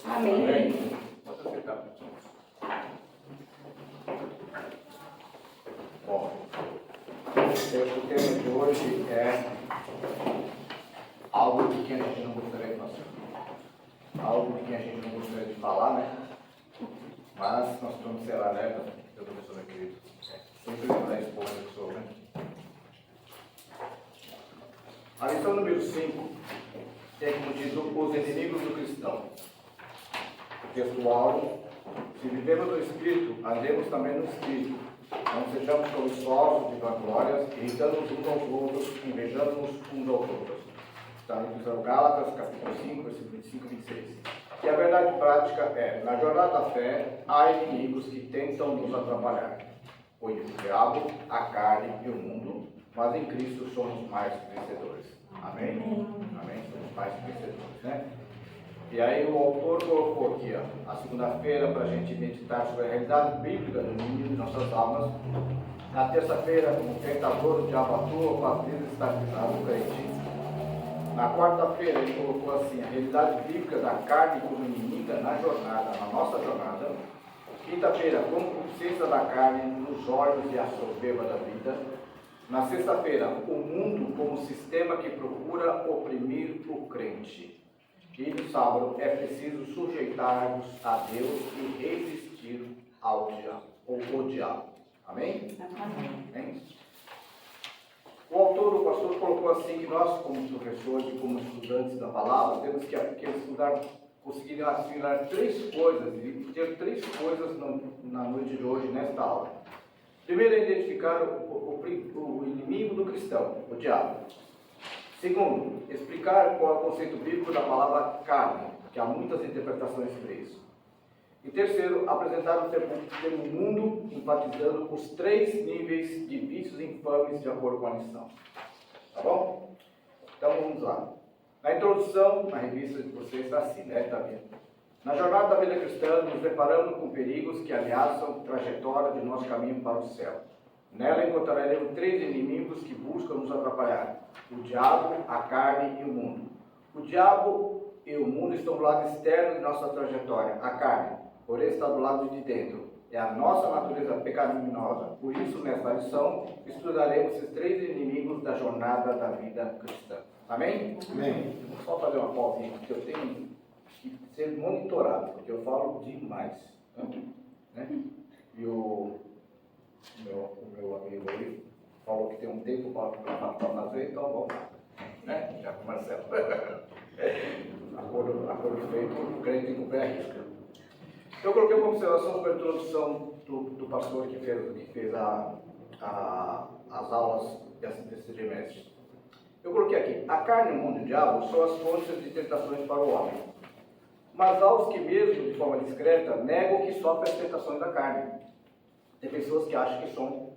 Amém. Pode aceitar. Bom, o tema de hoje é algo de quem a gente não gostaria de fazer. Algo de quem a gente não gostaria de falar, né? Mas nós vamos ser alerta, eu professor querido. Sempre lembrar esse povo que sou, né? A lição número 5 tem como título Os Inimigos do Cristão. Textual: se vivemos no Espírito, andemos também no Espírito. Não sejamos cobiçosos de vanglórias, irritando-nos uns aos outros, invejando-nos uns aos outros. Está em Gálatas, capítulo 5, versículo 25 e 26. E a verdade prática é, na jornada da fé, há inimigos que tentam nos atrapalhar. O diabo, a carne e o mundo, mas em Cristo somos mais vencedores. Amém? Amém? Somos mais vencedores, né? E aí o autor colocou aqui, ó, a segunda-feira, para a gente meditar sobre a realidade bíblica do inimigo de nossas almas. Na terça-feira, como tentador, o diabo atua para desestabilizar o crente. Na quarta-feira, ele colocou assim, a realidade bíblica da carne como inimiga na jornada, na nossa jornada. Quinta-feira, concupiscência da carne nos olhos e a soberba da vida. Na sexta-feira, o mundo como sistema que procura oprimir o crente. E no sábado, é preciso sujeitar-nos a Deus e resistir ao diabo, ou o diabo. Amém? Amém? O autor, o pastor, colocou assim que nós, como professores e como estudantes da palavra, temos que estudar, conseguir assimilar três coisas, e ter três coisas na noite de hoje, nesta aula. Primeiro é identificar o inimigo do cristão, o diabo. Segundo, explicar qual é o conceito bíblico da palavra carne, que há muitas interpretações sobre isso. E terceiro, apresentar o termo mundo, enfatizando os três níveis de vícios infames de acordo com a lição. Tá bom? Então vamos lá. Na introdução, na revista de vocês está assim, né? Tá vendo? Na jornada da vida cristã, nos deparamos com perigos que ameaçam a trajetória de nosso caminho para o céu. Nela encontraremos três inimigos que buscam nos atrapalhar: o diabo, a carne e o mundo. O diabo e o mundo estão do lado externo de nossa trajetória, a carne, porém está do lado de dentro. É a nossa natureza pecaminosa. Por isso, nesta lição, estudaremos esses três inimigos da jornada da vida cristã. Amém? Amém. Vou só fazer uma pausinha, porque eu tenho que ser monitorado, porque eu falo demais. Né? E o meu amigo aí falou que tem um tempo para fazer, então vamos lá. Né? Já com o Marcelo. Acordo feito, o crente tem que cumprir a risca. Eu coloquei uma observação sobre a introdução do pastor que fez as aulas desse trimestre. Eu coloquei aqui: a carne, o mundo e o diabo são as fontes de tentações para o homem. Mas há os que, mesmo de forma discreta, negam que sofrem as tentações da carne. Tem pessoas que acham que são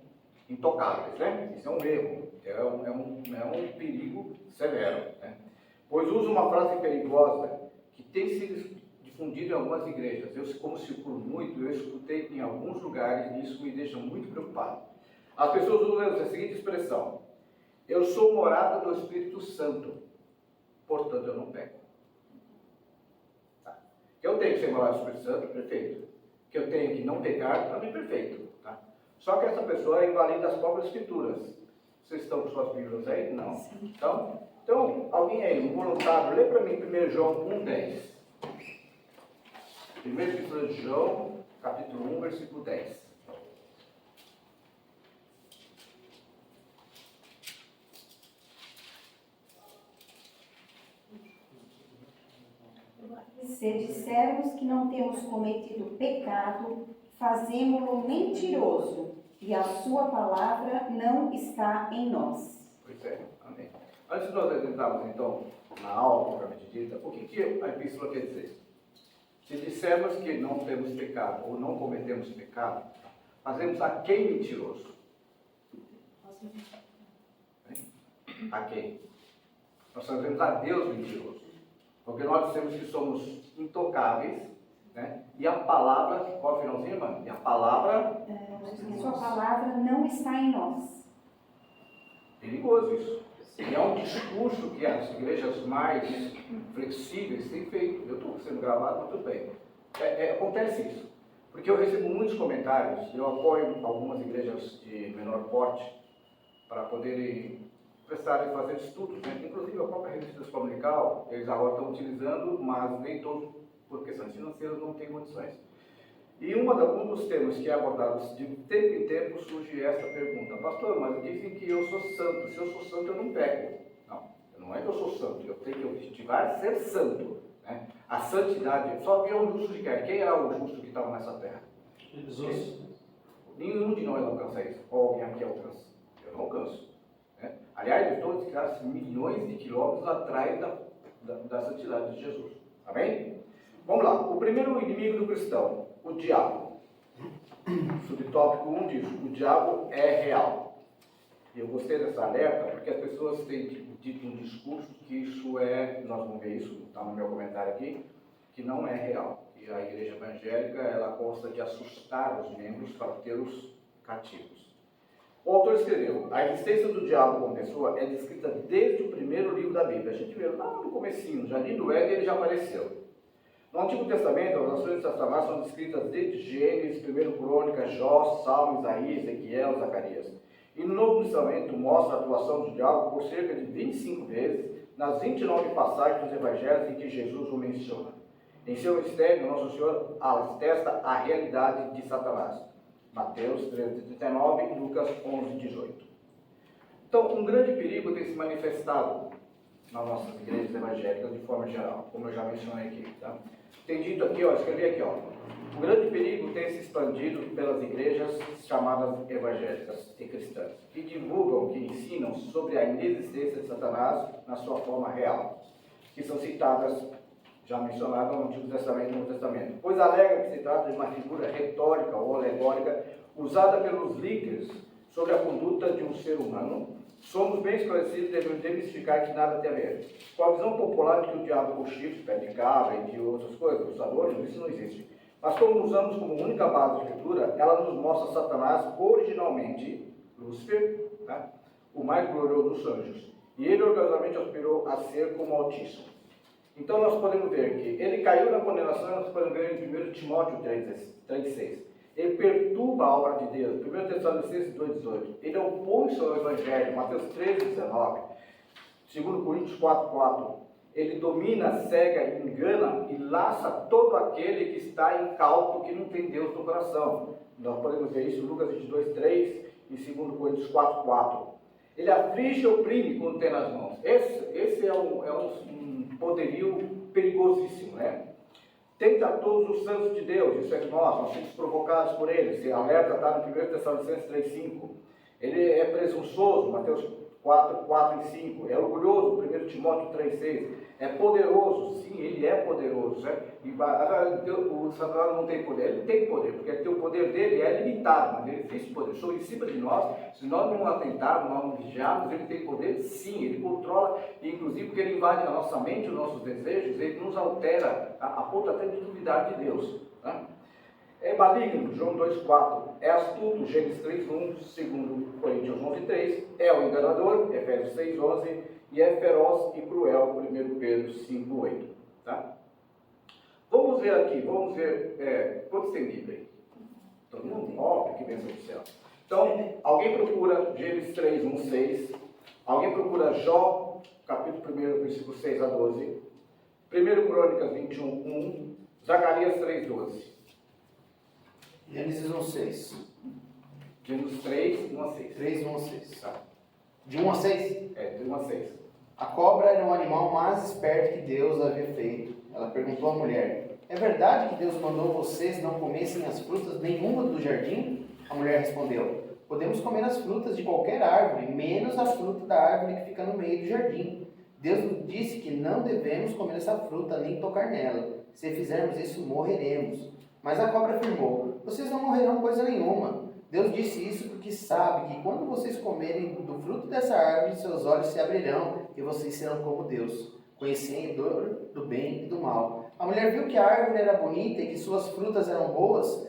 intocáveis, né? Isso é um erro, é um perigo severo, né? Pois uso uma frase perigosa que tem sido difundida em algumas igrejas. Eu, como circulo muito, eu escutei em alguns lugares e isso me deixa muito preocupado. As pessoas usam a seguinte expressão: eu sou morada do Espírito Santo, portanto eu não peco. Tá? Que eu tenho que ser morada do Espírito Santo, perfeito. Que eu tenho que não pecar, também perfeito. Tá? Só que essa pessoa invalida as próprias escrituras. Vocês estão com suas bíblias aí? Não. Então alguém aí, um voluntário, lê para mim 1 João 1,10. Primeira epístola de João, capítulo 1, versículo 10. Se dissermos que não temos cometido pecado, fazemo-lo mentiroso, e a sua palavra não está em nós. Pois é, amém. Antes de nós entrarmos então na aula propriamente dita, o que a epístola quer dizer? Se dissermos que não temos pecado ou não cometemos pecado, fazemos a quem mentiroso? A quem? Nós fazemos a Deus mentiroso. Porque nós dissemos que somos intocáveis, né? E a palavra, qual é o finalzinho, irmã? E a palavra... Sua palavra não está em nós. Perigoso isso. E é um discurso que as igrejas mais flexíveis têm feito. Eu estou sendo gravado, mas tudo bem. Acontece isso. Porque eu recebo muitos comentários, eu apoio algumas igrejas de menor porte para poderem prestarem fazer estudos, né? Inclusive a própria revista dominical, eles agora estão utilizando, mas nem todos, por questões financeiras, não têm condições. E um dos temas que é abordado de tempo em tempo surge esta pergunta: pastor, mas dizem que eu sou santo, se eu sou santo eu não peco. Não é que eu sou santo, eu tenho que objetivar ser santo, né? A santidade, só havia um justo de quem? Quem era o justo que estava nessa terra? Jesus. Nenhum de nós alcança isso, ou alguém aqui alcança. Eu não alcanço. Né? Aliás, eu estou desgraçados milhões de quilômetros atrás da santidade de Jesus. Amém? Vamos lá. O primeiro inimigo do cristão, o diabo. Subtópico 1 diz: o diabo é real. E eu gostei dessa alerta porque as pessoas têm dito um discurso que isso nós vamos ver isso, está no meu comentário aqui, que não é real. E a igreja evangélica, ela gosta de assustar os membros para tê-los cativos. O autor escreveu: a existência do diabo como pessoa é descrita desde o primeiro livro da Bíblia. A gente vê lá no comecinho, no Jardim do Éden, ele já apareceu. No Antigo Testamento, as ações de Satanás são descritas desde Gênesis, 1 Crônicas, Jó, Salmo, Isaías, Ezequiel, Zacarias. E no Novo Testamento mostra a atuação do diabo por cerca de 25 vezes nas 29 passagens dos evangelhos em que Jesus o menciona. Em seu mistério, Nosso Senhor atesta a realidade de Satanás. Mateus 13:39 e Lucas 11:18. Então, um grande perigo tem se manifestado nas nossas igrejas evangélicas de forma geral, como eu já mencionei aqui. Tá? Tem dito aqui, escrevi aqui, o grande perigo tem se expandido pelas igrejas chamadas evangélicas e cristãs, que divulgam, que ensinam sobre a inexistência de Satanás na sua forma real, que são citadas, já mencionadas no Antigo Testamento e no Novo Testamento, pois alegam que se trata de uma figura retórica ou alegórica usada pelos líderes sobre a conduta de um ser humano. Somos bem esclarecidos e devemos demistificar que nada tem a ver. Com a visão popular de que o diabo com chifre, pé de cabra e de outras coisas, os sabores, isso não existe. Mas como usamos como única base de escritura, ela nos mostra Satanás originalmente, Lúcifer, tá? O mais glorioso dos anjos. E ele orgulhosamente aspirou a ser como Altíssimo. Então nós podemos ver que ele caiu na condenação, nós podemos ver em 1 Timóteo 3,6. Ele perturba a obra de Deus. 1 Tessalonicenses 2,18. Ele opõe-se ao Evangelho. Mateus 13,19. 2 Coríntios 4,4. Ele domina, cega, engana e laça todo aquele que está incauto, que não tem Deus no coração. Nós podemos ver isso em Lucas 22,3 e 2 Coríntios 4,4. Ele aflige e oprime quando tem nas mãos. Esse é um poderio perigosíssimo, né? Tenta todos os santos de Deus, isso é nós somos provocados por ele. Esse alerta está no 1 Tessalonicenses 3,5. Ele é presunçoso, Mateus 4 e 5. É orgulhoso, 1 Timóteo 3,6. É poderoso, sim, ele é poderoso. Né? E o Satanás não tem poder, ele tem poder, porque o poder dele é limitado, mas ele existe poder. Sobre em cima de nós, se nós não atentarmos, nós não vigiarmos, ele tem poder, sim, ele controla, inclusive porque ele invade a nossa mente, os nossos desejos, ele nos altera, a ponto até de duvidar de Deus. Né? É maligno, João 2,4. É astuto, Gênesis 3,1, 2 Coríntios 11,3. É o enganador, Efésios 6,11. E é feroz e cruel, 1 Pedro 5,8. Tá? Vamos ver aqui, quantos tem Bíblia aí? Todo mundo? Ó, que bênção do céu. Então, alguém procura Gênesis 3:1-6. Alguém procura Jó, capítulo 1, versículo 6 a 12. 1 Crônicas 21:1. Zacarias 3:12. Gênesis 1:6. Gênesis 3:1-6. 3:1-6. Tá. De 1 a 6? De 1 a 6. A cobra era o animal mais esperto que Deus havia feito. Ela perguntou à mulher: é verdade que Deus mandou vocês não comessem as frutas nenhuma do jardim? A mulher respondeu: podemos comer as frutas de qualquer árvore, menos a fruta da árvore que fica no meio do jardim. Deus nos disse que não devemos comer essa fruta nem tocar nela. Se fizermos isso, morreremos. Mas a cobra afirmou: vocês não morrerão coisa nenhuma. Deus disse isso porque sabe que quando vocês comerem do fruto dessa árvore, seus olhos se abrirão e vocês serão como Deus, conhecedor do bem e do mal. A mulher viu que a árvore era bonita e que suas frutas eram boas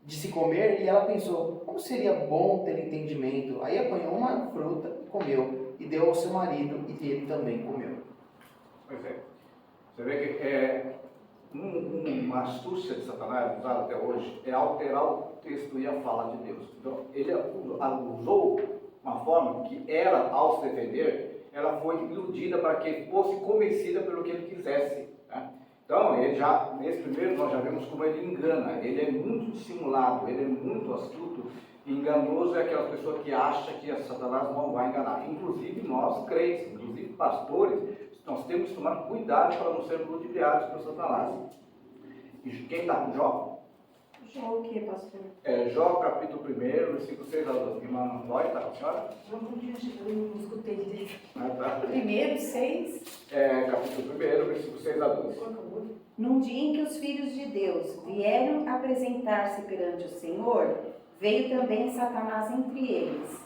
de se comer, e ela pensou: como seria bom ter entendimento? Aí apanhou uma fruta e comeu. e deu ao seu marido, e ele também comeu. Pois é. Você vê que é uma astúcia de Satanás usada até hoje é alterar o texto e a fala de Deus. Então, ele usou uma forma que ela, ao se defender, ela foi iludida para que fosse convencida pelo que ele quisesse. Né? Então, ele já, nesse primeiro, nós já vemos como ele engana. Ele é muito dissimulado, ele é muito astuto. Enganoso é aquela pessoa que acha que Satanás não vai enganar. Inclusive nós, crentes, inclusive pastores, nós temos que tomar cuidado para não sermos ludibriados por Satanás. E quem está com Jó? Jó o que, pastor? Jó, capítulo 1, versículo 6 a 12. Irmã Lóia, está com a senhora? Eu não escutei direito. Tá. Primeiro, 6. Capítulo 1, versículo 6 a 12. Num dia em que os filhos de Deus vieram apresentar-se perante o Senhor, veio também Satanás entre eles.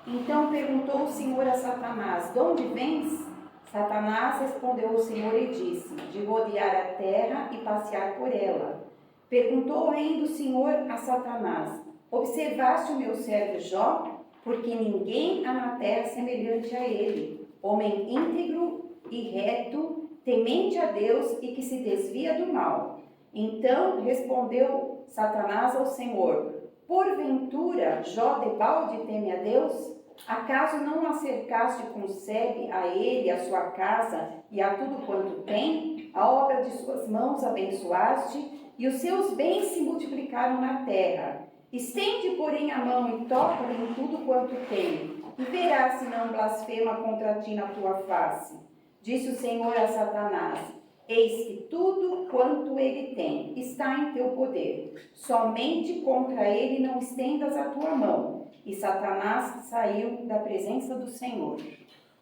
Então perguntou o Senhor a Satanás: de onde vens? Satanás respondeu ao Senhor e disse: de rodear a terra e passear por ela. Perguntou ainda o Senhor a Satanás: observaste o meu servo Jó? Porque ninguém há na terra semelhante a ele, homem íntegro e reto, temente a Deus e que se desvia do mal. Então respondeu Satanás ao Senhor: porventura Jó debalde teme a Deus? Acaso não o acercaste com sebe a ele, a sua casa e a tudo quanto tem? A obra de suas mãos abençoaste e os seus bens se multiplicaram na terra. Estende, porém, a mão e toca-lhe em tudo quanto tem, e verás se não blasfema contra ti na tua face. Disse o Senhor a Satanás: eis que tudo quanto ele tem está em teu poder. Somente contra ele não estendas a tua mão. E Satanás saiu da presença do Senhor.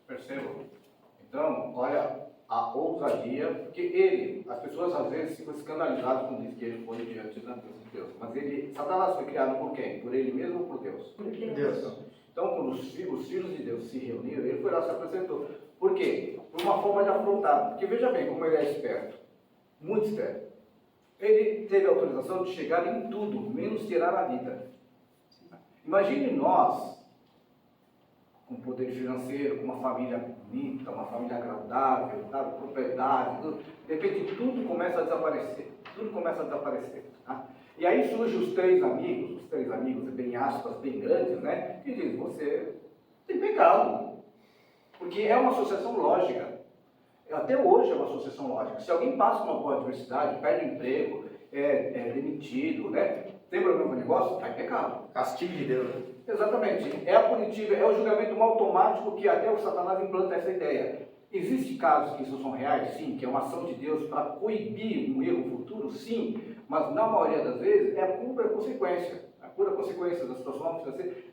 Percebam? Então, olha a ousadia, porque as pessoas às vezes ficam escandalizadas quando diz que ele foi diante da presença de Deus. Mas Satanás foi criado por quem? Por ele mesmo ou por Deus? Por Deus. Então, quando os filhos de Deus se reuniram, ele foi lá e se apresentou. Por quê? Por uma forma de afrontar. Porque veja bem como ele é esperto. Muito esperto. Ele teve a autorização de chegar em tudo, menos tirar a vida. Imagine nós, com poder financeiro, com uma família bonita, uma família agradável, sabe, propriedade, tudo. De repente tudo começa a desaparecer. Tudo começa a desaparecer. Tá? E aí surgem os três amigos, bem aspas, bem grandes, né? Que dizem: você tem pecado. Porque é uma associação lógica. Até hoje é uma associação lógica. Se alguém passa uma boa adversidade, perde o emprego, é demitido, né? Tem problema com o negócio, está em pecado. Castigo de Deus. Né? Exatamente. É a punitiva, é o julgamento automático que até o Satanás implanta essa ideia. Existem casos que isso são reais? Sim. Que é uma ação de Deus para coibir um erro futuro? Sim. Mas na maioria das vezes é a pura consequência. A pura consequência da situação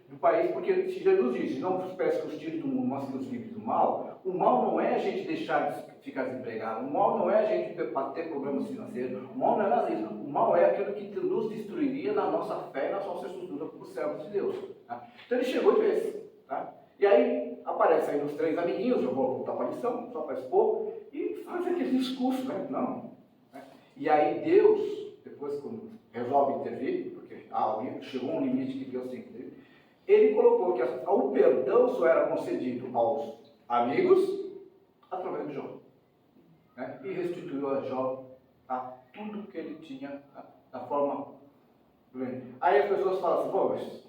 do país, porque Jesus disse: não vos peço que os tire do mundo, mas que os livre do mal. O mal não é a gente deixar de ficar desempregado, o mal não é a gente ter problemas financeiros, o mal não é nada disso. O mal é aquilo que nos destruiria na nossa fé e na nossa estrutura como servos de Deus. Tá? Então ele chegou de vez. Tá? E aí aparecem aí os três amiguinhos, eu vou voltar para a lição, só para expor, e fazem aquele discurso, né? Não. Né? E aí Deus, depois quando resolve intervir, porque chegou um limite que Deus tem que ter, ele colocou que o perdão só era concedido aos amigos através de Jó. Né? E restituiu a Jó tudo que ele tinha da forma. Aí as pessoas falam assim: pô, mas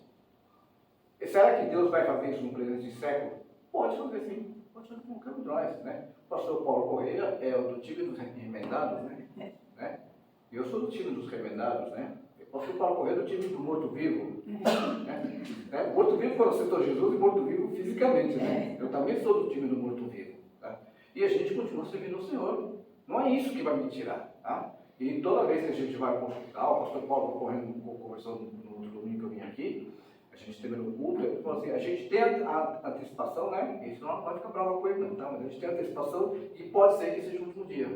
será que Deus vai fazer isso no presente século? Pode fazer sim, pode fazer com qualquer um de nós. Né? O pastor Paulo Correia é do time dos remendados, né? Eu sou do time dos remendados, né? O pastor Paulo Correia é do time do morto-vivo. Né? Morto-vivo quando aceitou Jesus e morto-vivo fisicamente. Né? Eu também sou do time do morto-vivo. Tá? E a gente continua servindo o Senhor. Não é isso que vai me tirar. Tá? E toda vez que a gente vai consultar, o pastor Paulo conversando no outro domingo que eu vim aqui, a gente terminou o culto, ele falou assim: a gente tem a antecipação, né? Isso não pode ficar bravo com ele, não, tá? Mas a gente tem a antecipação e pode ser que seja o último dia.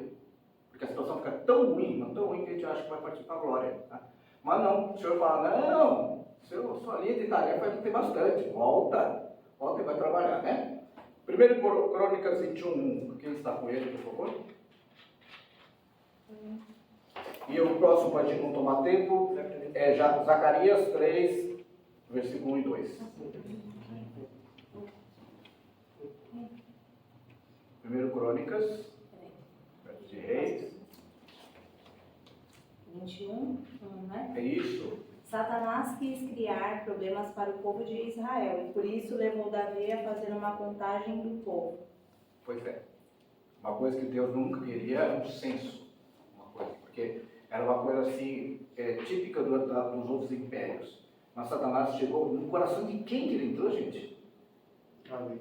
Porque a situação fica tão ruim, não tão ruim, que a gente acha que vai partir para a glória. Tá? Mas não, o Senhor fala: não, sua linha de tarefa vai ter bastante, volta e vai trabalhar, né? 1 Crônicas 21, quem está com ele, por favor? E o próximo, para a gente não tomar tempo, é Zacarias 3, versículo 1 e 2. 1 Crônicas, de Reis. 21, né? É isso. Satanás quis criar problemas para o povo de Israel e por isso levou Davi a fazer uma contagem do povo. Pois é. Uma coisa que Deus nunca queria era um censo. Uma coisa, porque era uma coisa assim, típica dos outros impérios. Mas Satanás chegou no coração de quem que ele entrou, gente? Amém.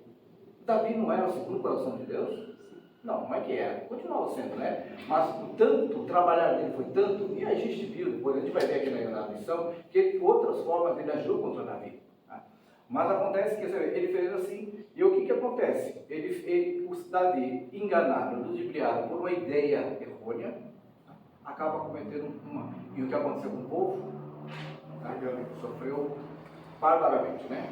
Davi não era o segundo coração de Deus? Não é que era, continuava sendo, né? Mas o trabalhar dele foi tanto, e a gente viu, depois a gente vai ver aqui na missão, que de outras formas ele agiu contra Davi. Tá? Mas acontece que ele fez assim, e o que acontece? O Davi, enganado, ludibriado por uma ideia errônea, acaba cometendo uma. E o que aconteceu com o povo? Tá? Sofreu barbaramente, né?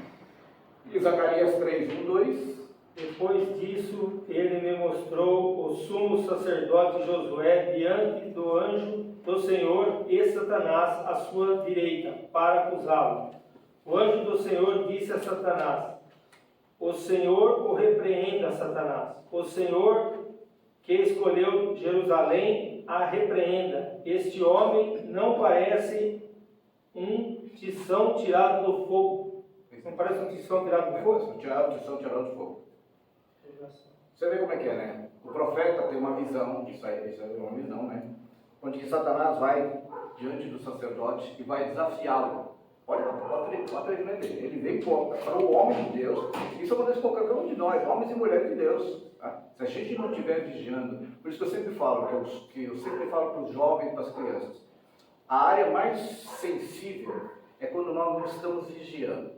E Zacarias 3, 1, 2. Depois disso, ele me mostrou o sumo sacerdote Josué diante do anjo do Senhor e Satanás à sua direita, para acusá-lo. O anjo do Senhor disse a Satanás: o Senhor o repreenda, Satanás. O Senhor que escolheu Jerusalém a repreenda. Este homem não parece um tição tirado do fogo. Não parece um tição tirado do fogo? Tirado do fogo. Você vê como é que é, né? O profeta tem uma visão, isso aí é uma visão, né? Onde que Satanás vai diante do sacerdote e vai desafiá-lo. Olha o atrevimento dele. Ele vem para o homem de Deus. Isso acontece com qualquer um de nós, homens e mulheres de Deus. Tá? Se a gente não estiver vigiando, por isso que eu sempre falo, que eu sempre falo para os jovens e para as crianças, a área mais sensível é quando nós não estamos vigiando.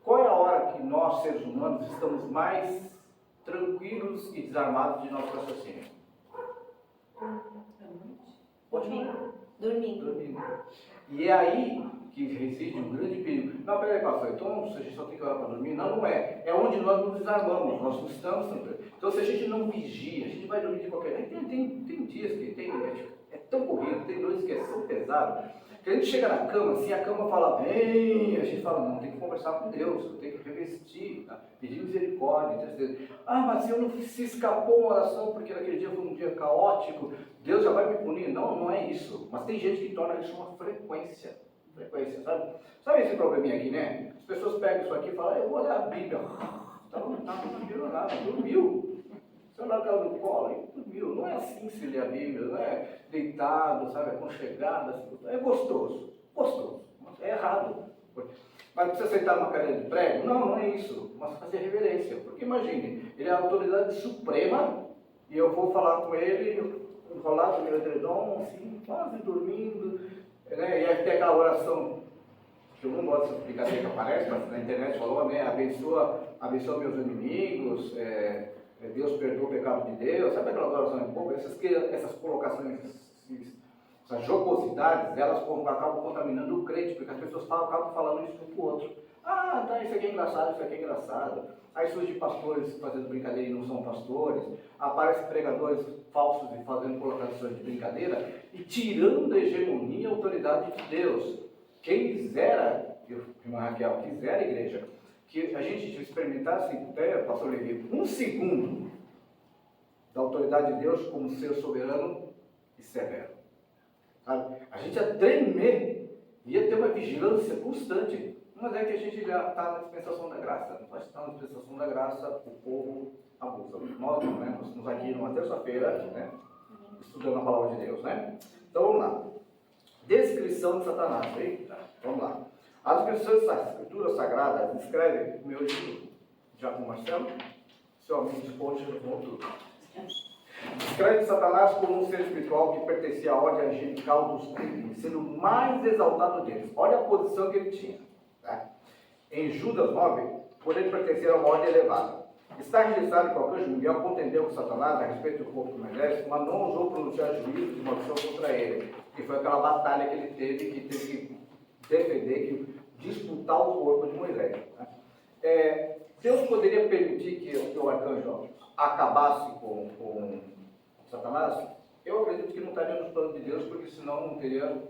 Qual é a hora que nós, seres humanos, estamos mais tranquilos e desarmados de nosso raciocínio? Dormindo. E é aí que reside um grande perigo. Não, peraí, pastor, então a gente só tem que orar para dormir? Não, não é. É onde nós nos desarmamos, nós não estamos tranquilos. Então, se a gente não vigia, a gente vai dormir de qualquer jeito. Tem dias que é tão corrido, tem noites que é tão pesado, que a gente chega na cama, assim, a cama fala bem, a gente fala, não, tem que conversar com Deus, eu tenho que revestir, tá? Pedir misericórdia, interceder. Ah, mas eu não se escapou uma oração porque naquele dia foi um dia caótico, Deus já vai me punir. Não, não é isso. Mas tem gente que torna isso uma frequência, sabe? Sabe esse probleminha aqui, né? As pessoas pegam isso aqui e falam, eu vou ler a Bíblia. Não viu nada, dormiu. Você olha ela no colo e dormiu. Não é assim se lê a Bíblia, não é deitado, sabe, aconchegado, assim. É gostoso, mas é errado. Mas precisa sentar numa cadeira de prego? Não, não é isso. Mas fazer reverência. Porque imagine, ele é a autoridade suprema e eu vou falar com ele, enrolado no meu edredom, assim, quase dormindo, né? E aí tem aquela oração, que eu não gosto dessa brincadeira que aparece, mas na internet falou, né? Abençoa meus inimigos, Deus perdoa o pecado de Deus, sabe aquelas orações poucas? Essas colocações, essas jocosidades, elas acabam contaminando o crente, porque as pessoas acabam falando isso um para o outro. Ah, tá, isso aqui é engraçado, isso aqui é engraçado. Aí surgem pastores fazendo brincadeira e não são pastores, aparecem pregadores falsos e fazendo colocações de brincadeira e tirando a hegemonia e a autoridade de Deus. Quem quisera, irmã Raquel, quisera a igreja, que a gente experimentasse, pastor Levi, um segundo da autoridade de Deus como ser soberano e severo. Sabe? A gente ia tremer, ia ter uma vigilância constante. Mas é que a gente já está na dispensação da graça. Nós estamos na dispensação da graça, o povo abusa. Nós não, né? Nós estamos aqui numa terça-feira, né? Estudando a palavra de Deus, né? Então vamos lá. Descrição de Satanás. Eita, vamos lá. As escrituras sagradas descrevem o meu ídolo, Diácono Marcelo, seu amigo de ponte no ponto. Descreve Satanás como um ser espiritual que pertencia à ordem angelical dos príncipes, sendo o mais exaltado deles. Olha a posição que ele tinha. Tá? Em Judas 9, por ele pertencer a uma ordem elevada. Está registrado que o arcanjo Miguel contendeu com Satanás a respeito do corpo do exército, mas não ousou pronunciar juízo de maldição contra ele. Que foi aquela batalha que ele teve que defender, que disputar o corpo de Moisés. Tá? Deus poderia permitir que o arcanjo acabasse com Satanás? Eu acredito que não estaria nos planos de Deus, porque senão não teria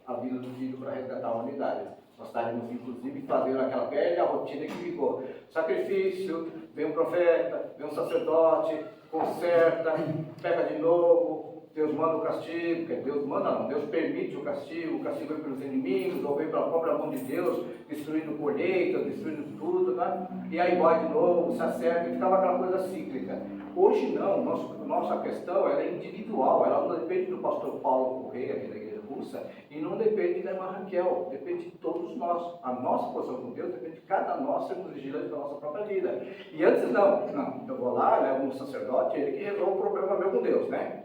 a vida do filho para resgatar a humanidade. Nós estaríamos, inclusive, fazendo aquela velha rotina que ficou. Sacrifício, vem um profeta, vem um sacerdote, conserta, pega de novo, Deus manda o castigo, quer Deus manda não, Deus permite o castigo vem pelos inimigos, ou vem pela própria mão de Deus, destruindo colheita, destruindo tudo, né? E aí vai de novo, se acerta, e ficava aquela coisa cíclica. Hoje não, nossa questão ela é individual, ela não depende do pastor Paulo Correia, aqui da igreja russa, e não depende da irmã Raquel, depende de todos nós. A nossa posição com Deus depende de cada nós sermos vigilantes da nossa própria vida. E antes não, eu vou lá, levo um sacerdote, ele que resolve o problema meu com Deus, né?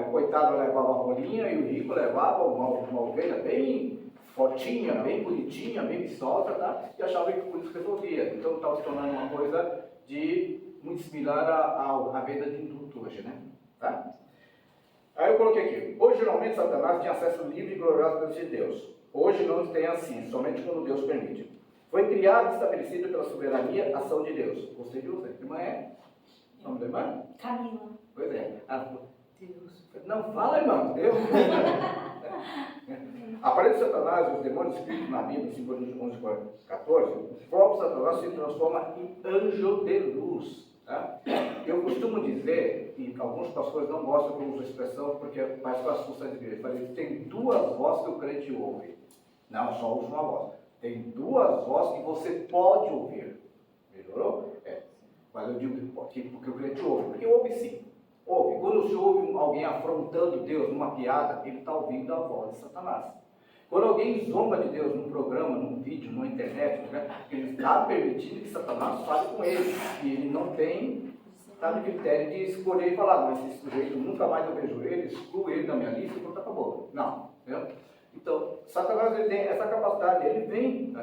O coitado levava a rolinha e o rico levava uma ovelha bem fortinha, bem bonitinha, bem viçosa, tá? E achava que por isso resolvia. Então estava se tornando uma coisa muito similar à venda de indulto hoje, né? Tá? Aí eu coloquei aqui, hoje geralmente Satanás tinha acesso livre e glorioso às coisas de Deus. Hoje não tem assim, somente quando Deus permite. Foi criado e estabelecido pela soberania e ação de Deus. Você viu, irmã é? O nome da irmã? Camila. Pois é. Deus. Não, fala, irmão, Deus. A parede de Satanás e os demônios escritos na Bíblia, 5 Coríntios 11, 14, o próprio Satanás se transforma em anjo de luz. Tá? Eu costumo dizer, e alguns pastores não gostam que eu use a expressão, porque faz com as funções da igreja. Tem duas vozes que o crente ouve. Não, só ouve uma voz. Tem duas vozes que você pode ouvir. Melhorou? Mas eu digo porque o crente ouve. Porque ouve sim. Ouve. Quando se ouve alguém afrontando Deus numa piada, ele está ouvindo a voz de Satanás. Quando alguém zomba de Deus num programa, num vídeo, numa internet, né, ele está permitindo que Satanás fale com ele. E ele não tem, critério de escolher e falar, mas esse sujeito nunca mais eu vejo ele, excluo ele da minha lista e pronto, acabou. Não. Entendeu? Então, Satanás ele tem essa capacidade, ele vem,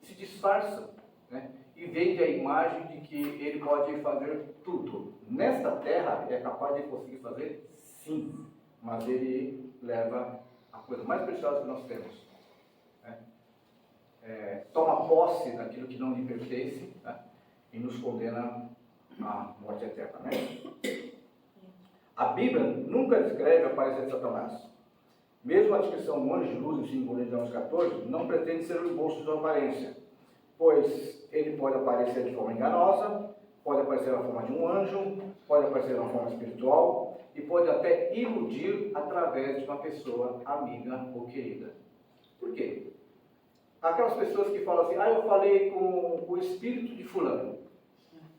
se disfarça, né, e vende a imagem de que ele pode fazer tudo. Nesta terra, ele é capaz de conseguir fazer sim, mas ele leva a coisa mais preciosa que nós temos. Né? Toma posse daquilo que não lhe pertence, né? E nos condena à morte eterna. Né? A Bíblia nunca descreve a aparência de Satanás. Mesmo a descrição do anjo de luz, em 5 Coríntios 14, não pretende ser o esboço de sua aparência, pois ele pode aparecer de forma enganosa, pode aparecer na forma de um anjo, pode aparecer na forma espiritual e pode até iludir através de uma pessoa amiga ou querida. Por quê? Aquelas pessoas que falam assim, eu falei com o espírito de fulano,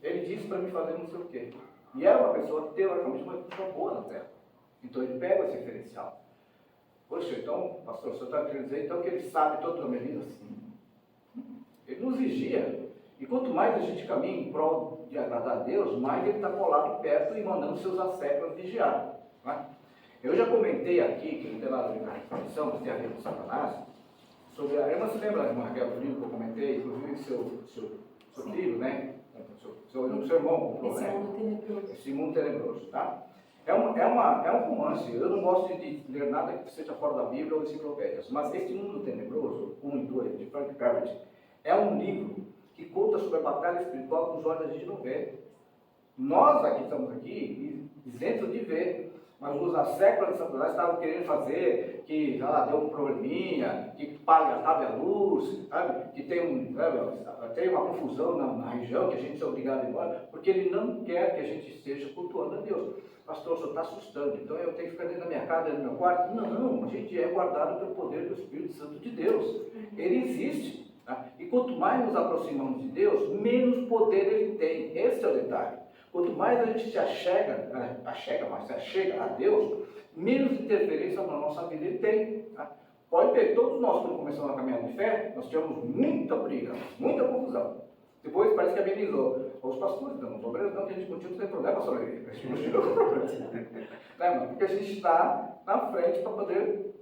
ele disse para me fazer não sei o quê. E é uma pessoa, teoricamente, uma pessoa boa na Terra. Então ele pega esse referencial. Poxa, então, pastor, o senhor está querendo dizer então que ele sabe toda a minha vida? Sim. Ele nos vigia. E quanto mais a gente caminha em prol de agradar a Deus, mais ele está colado perto e mandando seus asseclas vigiar. Né? Eu já comentei aqui, que não tem nada a ver com a reflexão, mas tem a ver com Satanás, sobre a irmã, se lembra, irmã Raquel, do livro que eu comentei, inclusive seu livro, né? Seu irmão comprou, Esse né? mundo tenebroso. Esse mundo tenebroso, tá? É um romance, eu não gosto de ler nada que seja fora da Bíblia ou enciclopédias, mas Esse Mundo Tenebroso, 1 e 2, de Frank Perry, é um livro que conta sobre a batalha espiritual com os olhos a gente não vê. Nós aqui estamos aqui isentos de ver, mas os asseclas de Satanás estavam querendo fazer que deu um probleminha, que paga a luz, sabe? Que tem uma confusão na região, que a gente é obrigado a ir embora, porque ele não quer que a gente esteja cultuando a Deus. Pastor, o senhor está assustando, então eu tenho que ficar dentro da minha casa, dentro do meu quarto? Não, a gente é guardado pelo poder do Espírito Santo de Deus. Ele existe. Tá? E quanto mais nos aproximamos de Deus, menos poder ele tem. Esse é o detalhe. Quanto mais a gente se achega a Deus, menos interferência na nossa vida ele tem. Tá? Pode ver, todos nós, quando começamos a caminhar de fé, nós tivemos muita briga, muita confusão. Depois parece que amenizou. Os pastores não, os obreiros não, que a gente continua sem problema sobre ele. A gente continua com problema. Porque a gente está na frente para poder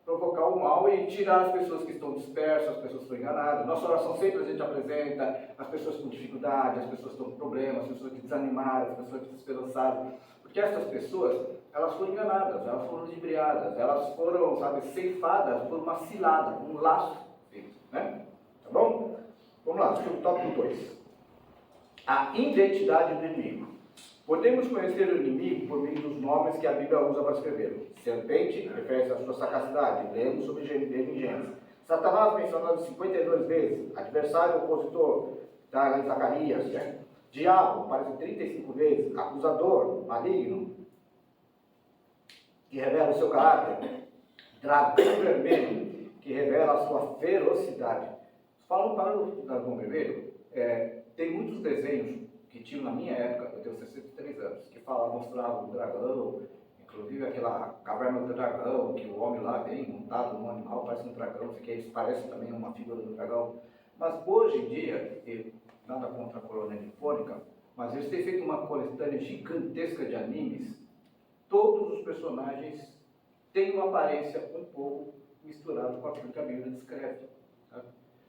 provocar o mal e tirar as pessoas que estão dispersas, as pessoas que estão enganadas. Nossa oração sempre a gente apresenta as pessoas com dificuldade, as pessoas que estão com problemas, as pessoas que desanimaram, as pessoas que desesperançadas. Porque essas pessoas, elas foram enganadas, elas foram ludibriadas, elas foram, ceifadas por uma cilada, um laço feito, né? Tá bom? Vamos lá, tópico 2. A identidade do inimigo. Podemos conhecer o inimigo por meio dos nomes que a Bíblia usa para escrevê-lo. Serpente, refere-se à sua sagacidade, lemos sobre ele em Gênesis. Satanás, mencionado 52 vezes, adversário, opositor, está em Zacarias, né? Diabo aparece 35 vezes. Acusador, maligno, que revela o seu caráter. Dragão vermelho, que revela a sua ferocidade. Falando para o dragão vermelho, tem muitos desenhos que tinham na minha época, eu tenho 63 anos, que mostravam o dragão, inclusive aquela caverna do dragão, que o homem lá vem montado num animal, parece um dragão, que isso parece também uma figura do dragão. Mas hoje em dia, nada contra a colônia nipônica, mas eles têm feito uma coletânea gigantesca de animes. Todos os personagens têm uma aparência um pouco misturada com aquilo que a Bíblia descreve. Tá?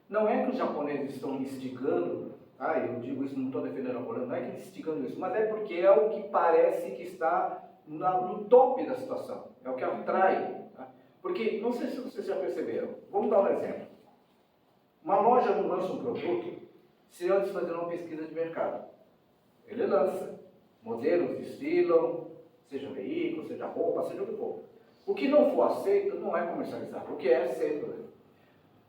Não é que os japoneses estão instigando, eu digo isso, não estou defendendo a colônia, não é que eles instigando isso, mas é porque é o que parece que está no top da situação, é o que atrai. Tá? Porque, não sei se vocês já perceberam, vamos dar um exemplo. Uma loja não lança um produto se antes fazer uma pesquisa de mercado. Ele lança, modelos desfilam, seja veículo, seja roupa, seja o que for. O que não for aceito não é comercializado, o que é aceito. Né?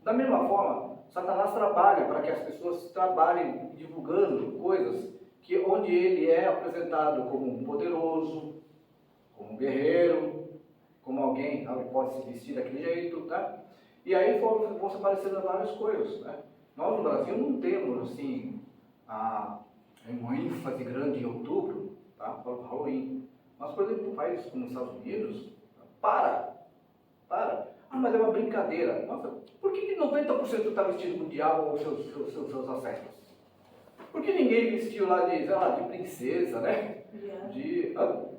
Da mesma forma, Satanás trabalha para que as pessoas trabalhem divulgando coisas onde ele é apresentado como um poderoso, como um guerreiro, como alguém que pode se vestir daquele jeito, tá? E aí vão se aparecendo várias coisas, né? Nós no Brasil não temos, assim, uma ênfase grande em outubro, tá? Para o Halloween. Mas, por exemplo, países como os Estados Unidos, para. Mas é uma brincadeira. Nossa, por que 90% está vestido com o diabo ou seus ancestros? Por que ninguém vestiu lá de princesa, né? De anjo.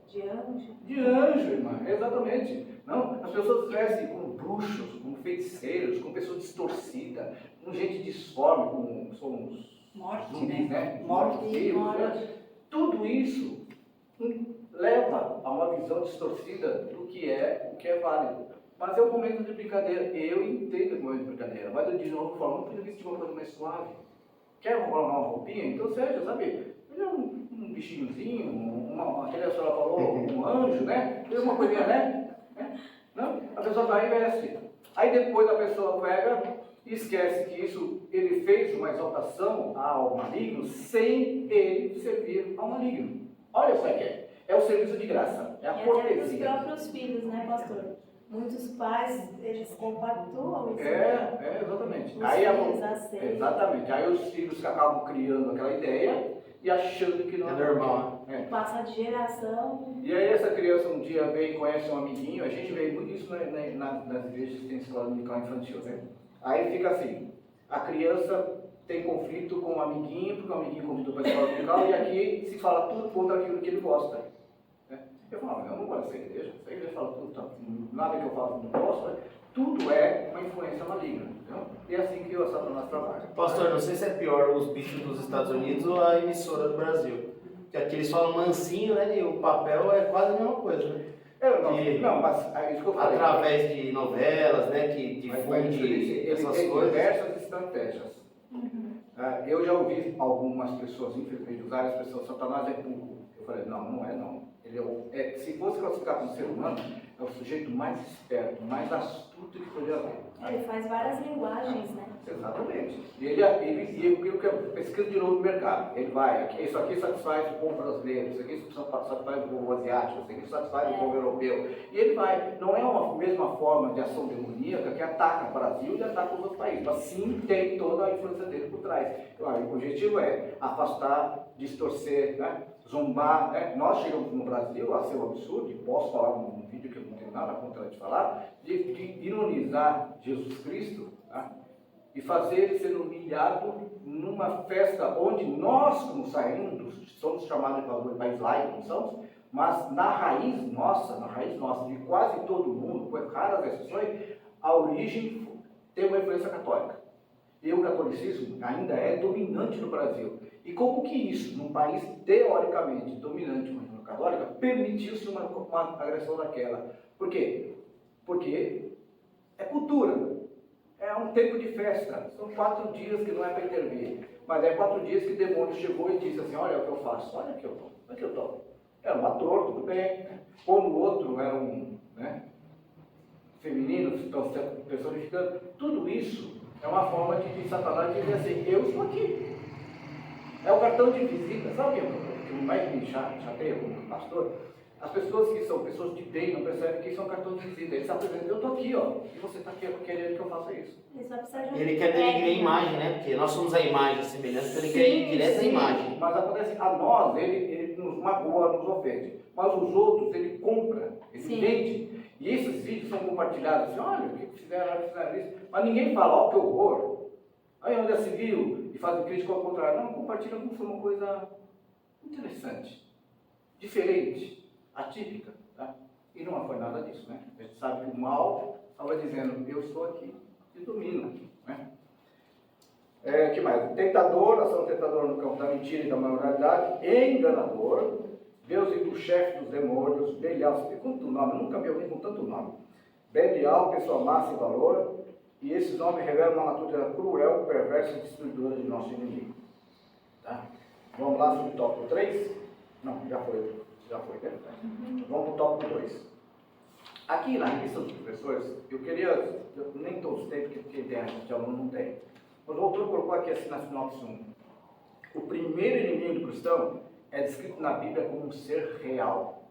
De anjo, irmã, exatamente. Não, as pessoas vestem como bruxos, como feiticeiros, como pessoas distorcidas, com gente disforme, como somos Morte, zumbis, né? Mortos-vivos, né? Tudo isso leva a uma visão distorcida do que é válido. Mas é um momento de brincadeira. Eu entendo que é um momento de brincadeira, mas eu de novo falo, não precisa vestir uma coisa mais suave. Quer roubar uma roupinha? Então seja, sabe? Ele é um bichinhozinho, aquele a senhora falou, um anjo, né? Ele é uma coisinha, né? Não? A pessoa vai e veste. Aí depois a pessoa pega e esquece que ele fez uma exaltação ao maligno sem ele servir ao maligno. Olha como é que é. É o serviço de graça, é a E até para os cortesia. próprios filhos, né, pastor? Muitos pais, eles compactuam isso. Exatamente. Os Aí filhos aceitam. exatamente. Aí os filhos acabam criando aquela ideia e achando que não É normal. Passa de geração. E aí essa criança um dia vem e conhece um amiguinho, a gente vê muito isso nas igrejas que tem escola dominical infantil, né? Aí fica assim, a criança tem conflito com o amiguinho, porque o amiguinho convidou para a escola dominical, e aqui se fala tudo contra aquilo que ele gosta. Né? Eu falo, eu não gosto dessa igreja, essa igreja fala tudo, tá, nada que eu falo não gosto, né? Tudo é uma influência maligna. Entendeu? E é assim que o Satanás trabalha. Pastor, não sei se é pior os bichos dos Estados Unidos ou a emissora do Brasil. Porque aqui eles falam mansinho, né? E o papel é quase a mesma coisa, né? Mas é isso que eu falei. Através de novelas, né? Que difunde Ele essas tem coisas. diversas estratégias. Eu já ouvi algumas pessoas, infelizmente, usarem a expressão Satanás é burro. Eu falei, não é não. Ele se fosse classificar como ser humano, é o sujeito mais esperto, mais astuto que poderia haver. Ele faz várias linguagens, né? Exatamente. E aquilo que é pesquisa de novo no mercado. Ele vai, isso aqui satisfaz o povo brasileiro, isso aqui satisfaz o povo asiático, isso aqui satisfaz o povo europeu. E ele vai, não é uma mesma forma de ação demoníaca que ataca o Brasil e ataca os outros países, mas sim tem toda a influência dele por trás. Claro, o objetivo é afastar, distorcer, né? Zombar, né? Nós chegamos no Brasil a ser um absurdo, e posso falar num vídeo que eu não tenho nada contra de falar, de ironizar Jesus Cristo, tá? E fazer ele ser humilhado numa festa onde nós, como saímos, somos chamados de país laico, não somos, mas na raiz nossa, de quase todo mundo, com raras exceções, a origem tem uma influência católica. E o catolicismo ainda é dominante no Brasil. E como que isso, num país teoricamente dominante como a católica, permitiu-se uma agressão daquela? Por quê? Porque é cultura. É um tempo de festa. São 4 dias que não é para intervir. Mas é 4 dias que o demônio chegou e disse assim, olha o que eu faço, olha que eu tô, olha que eu tô. Era um ator, tudo bem. Como o outro era um feminino, estão personificando. Tudo isso é uma forma de Satanás dizer assim, eu estou aqui. É o cartão de visita. Sabe o que mais me chateia como pastor? As pessoas que são pessoas de bem não percebem que isso é um cartão de visita. Eles apresentam, eu estou aqui, ó, e você está aqui querendo que eu faça isso. Ele só precisa de um Ele quer denegrir a técnico. imagem, né? Porque nós somos a imagem, a semelhança, então ele quer ir direto à imagem. Mas acontece, a nós, ele nos magoa, nos ofende. Mas os outros, ele compra, ele Sim. vende. E esses vídeos são compartilhados assim, olha, o que fizeram, fizeram isso. Mas ninguém fala, ó, que horror. Aí onde se viu e faz crítica ao contrário. Não, compartilha como foi uma coisa interessante, diferente, atípica. Tá? E não foi nada disso, né? A gente sabe que o mal estava dizendo, eu estou aqui, te domino. Né? Que mais? Tentador, ação tentador no campo da mentira e da moralidade, enganador, Deus e o chefe dos demônios, Belial, você tem quanto nome? Eu nunca vi alguém com tanto nome. Belial, pessoa má sem valor, e esses nomes revelam uma natureza cruel, perversa e destruidora de nosso inimigo. Tá? Vamos lá sobre o tópico 3? Não, já foi, né? Vamos para o tópico 2. Aqui na lista dos professores, eu nem todos têm, porque quem tem a gente de aluno não tem. Mas o autor colocou aqui assim na sinopse 1. O primeiro inimigo do cristão é descrito na Bíblia como um ser real.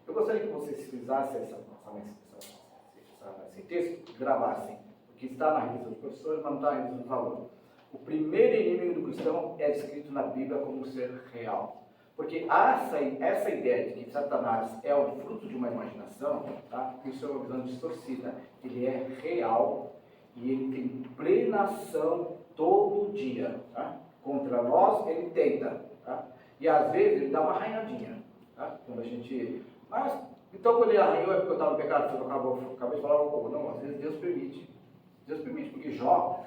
Eu gostaria que vocês frisassem esse texto, gravassem, porque está na lista dos professores, mas não está na lista dos alunos. O primeiro inimigo do cristão é descrito na Bíblia como um ser real. Porque essa ideia de que Satanás é o fruto de uma imaginação, tá? Isso é uma visão distorcida. Ele é real e ele tem plena ação todo dia. Tá? Contra nós, ele tenta. Tá? E às vezes ele dá uma arranhadinha. Tá? Quando a gente... Mas, então quando ele arranhou é porque eu estava no pecado, eu acabei de falar um pouco. Não, às vezes Deus permite. Deus permite, porque Jó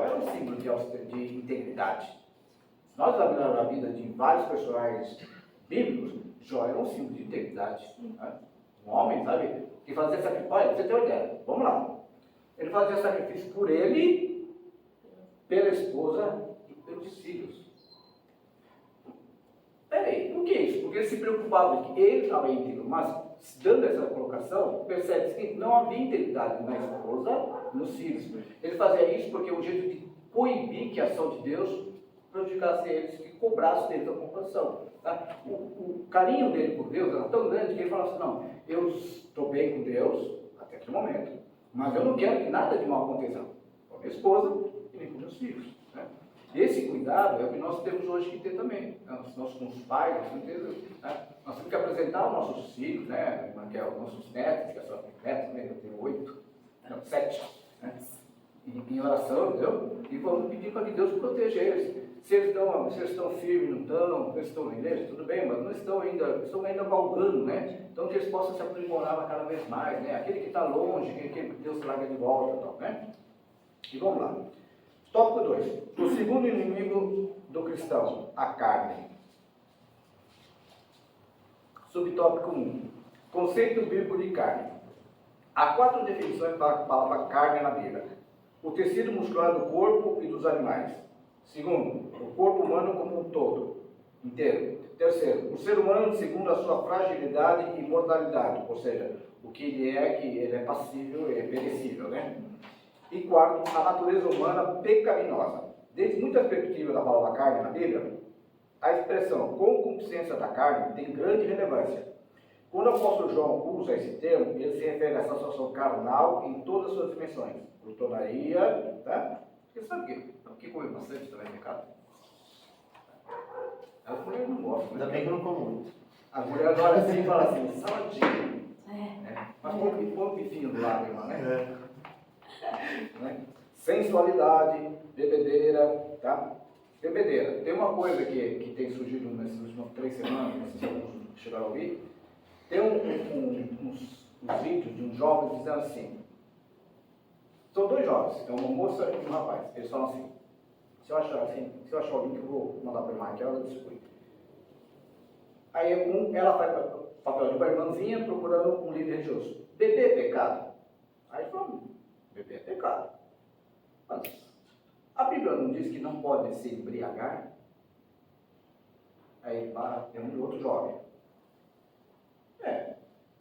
era um símbolo de integridade. Nós examinamos a vida de vários personagens bíblicos, Jó era um símbolo de integridade. Né? Um homem, sabe, que fazia sacrifício. Olha, você tem uma ideia, vamos lá. Ele fazia sacrifício por ele, pela esposa e pelos filhos. Peraí, por que isso? Porque ele se preocupava que ele estava íntegro, mas dando essa colocação, percebe que não havia integridade na esposa, nos filhos. Ele fazia isso porque é um jeito de coibir que a ação de Deus prejudicasse eles, que cobrasse deles a composição. Tá? O carinho dele por Deus era tão grande que ele falava assim, não, eu estou bem com Deus até aquele momento, mas eu não quero que nada de mal aconteça com a minha esposa e nem com meus filhos. Né? Esse cuidado é o que nós temos hoje que ter também. Nós com os pais, nós temos que apresentar os nossos filhos, né? Que é os nossos netos, que é só netos, né? Eu tenho 8, não, 7, né? Em oração, entendeu? E vamos pedir para que Deus proteja eles. Se eles estão firmes, não estão, se eles estão na igreja, tudo bem, mas não estão ainda galgando, né? Então que eles possam se aprimorar cada vez mais, né? Aquele que está longe, que Deus traga de volta, então, né? E vamos lá. Tópico 2. O segundo inimigo do cristão, a carne. Subtópico 1. Conceito bíblico de carne. Há 4 definições para a palavra carne na Bíblia. O tecido muscular do corpo e dos animais. Segundo, o corpo humano como um todo, inteiro. Terceiro, o ser humano segundo a sua fragilidade e mortalidade, ou seja, o que ele é passível, é perecível, né? E quarto, a natureza humana pecaminosa. Desde muitas perspectivas da palavra carne na Bíblia, a expressão concupiscência da carne tem grande relevância. Quando o apóstolo João usa esse termo, ele se refere a essa situação carnal em todas as suas dimensões. Glutonaria, tá? Porque sabe o que come bastante também é pecado? As mulheres não gostam, né? Ainda bem que eu não como muito. As mulheres olham assim e falam assim, saladinha. Né? Mas põe um bifinho do lado, irmã, né? Né? Sensualidade, bebedeira, tá? Bebedeira. Tem uma coisa que tem surgido nessas últimas 3 semanas, vocês alguns chegaram a ouvir. Tem uns vídeos de um jovem dizendo assim, são 2 jovens, é uma moça e um rapaz. Eles falam assim, se eu achar o link, eu vou mandar para a irmã, que ela distribui. Aí ela faz papel de uma irmãzinha procurando um líder religioso. Beber é pecado? Aí fala, beber é pecado. Mas a Bíblia não diz que não pode se embriagar? Aí tem um outro jovem.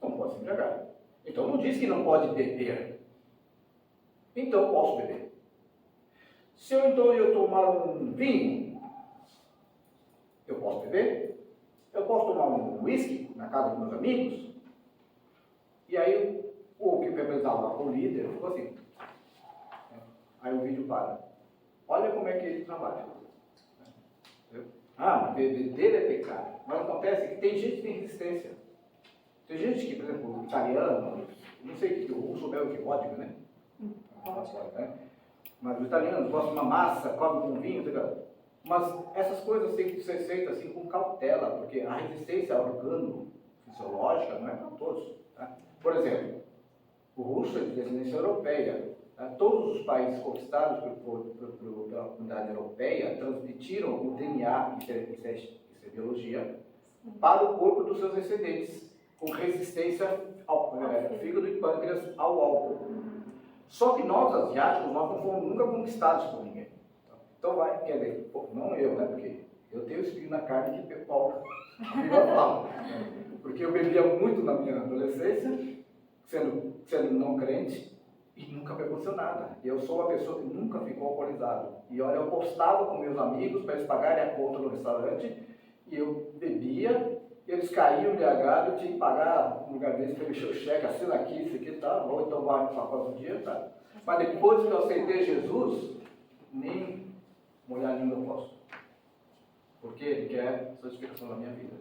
Não pode se embriagar. Então não diz que não pode beber. Então eu posso beber. Se eu tomar um vinho, Eu posso beber? Eu posso tomar um whisky na casa dos meus amigos? E aí o que representava o líder ficou assim. Aí o vídeo para. Olha como é que ele trabalha. Ah, mas beber é pecado. Mas acontece que tem gente que tem resistência. Tem gente que, por exemplo, o italiano, não sei o que, o russo bebe o que? Vodka, né? Mas os italianos gostam de uma massa, comem com vinho, entendeu? Mas essas coisas têm que ser feitas assim com cautela, porque a resistência organo-fisiológica não é para todos. Tá? Por exemplo, o russo é de descendência europeia. Tá? Todos os países conquistados pela comunidade europeia transmitiram o DNA, isso é biologia, para o corpo dos seus descendentes, com resistência ao fígado e pâncreas ao álcool. Só que nós, asiáticos, nós não fomos nunca conquistados por ninguém. Então vai, quer dizer, não eu, né? Porque eu tenho espinho na carne de Paulo. Porque eu bebia muito na minha adolescência, sendo não crente, e nunca me aconteceu nada. Eu sou uma pessoa que nunca ficou alcoolizado. E olha, eu postava com meus amigos para eles pagarem a conta no restaurante, e eu bebia, eles caíam embriagados, eu tinha que pagar no lugar deles para mexer o cheque, assina aqui, isso aqui, tá? Ou então vai para o dia, tá? Mas depois que eu aceitei Jesus, nem molhar a língua eu posso. Porque ele quer santificação da minha vida.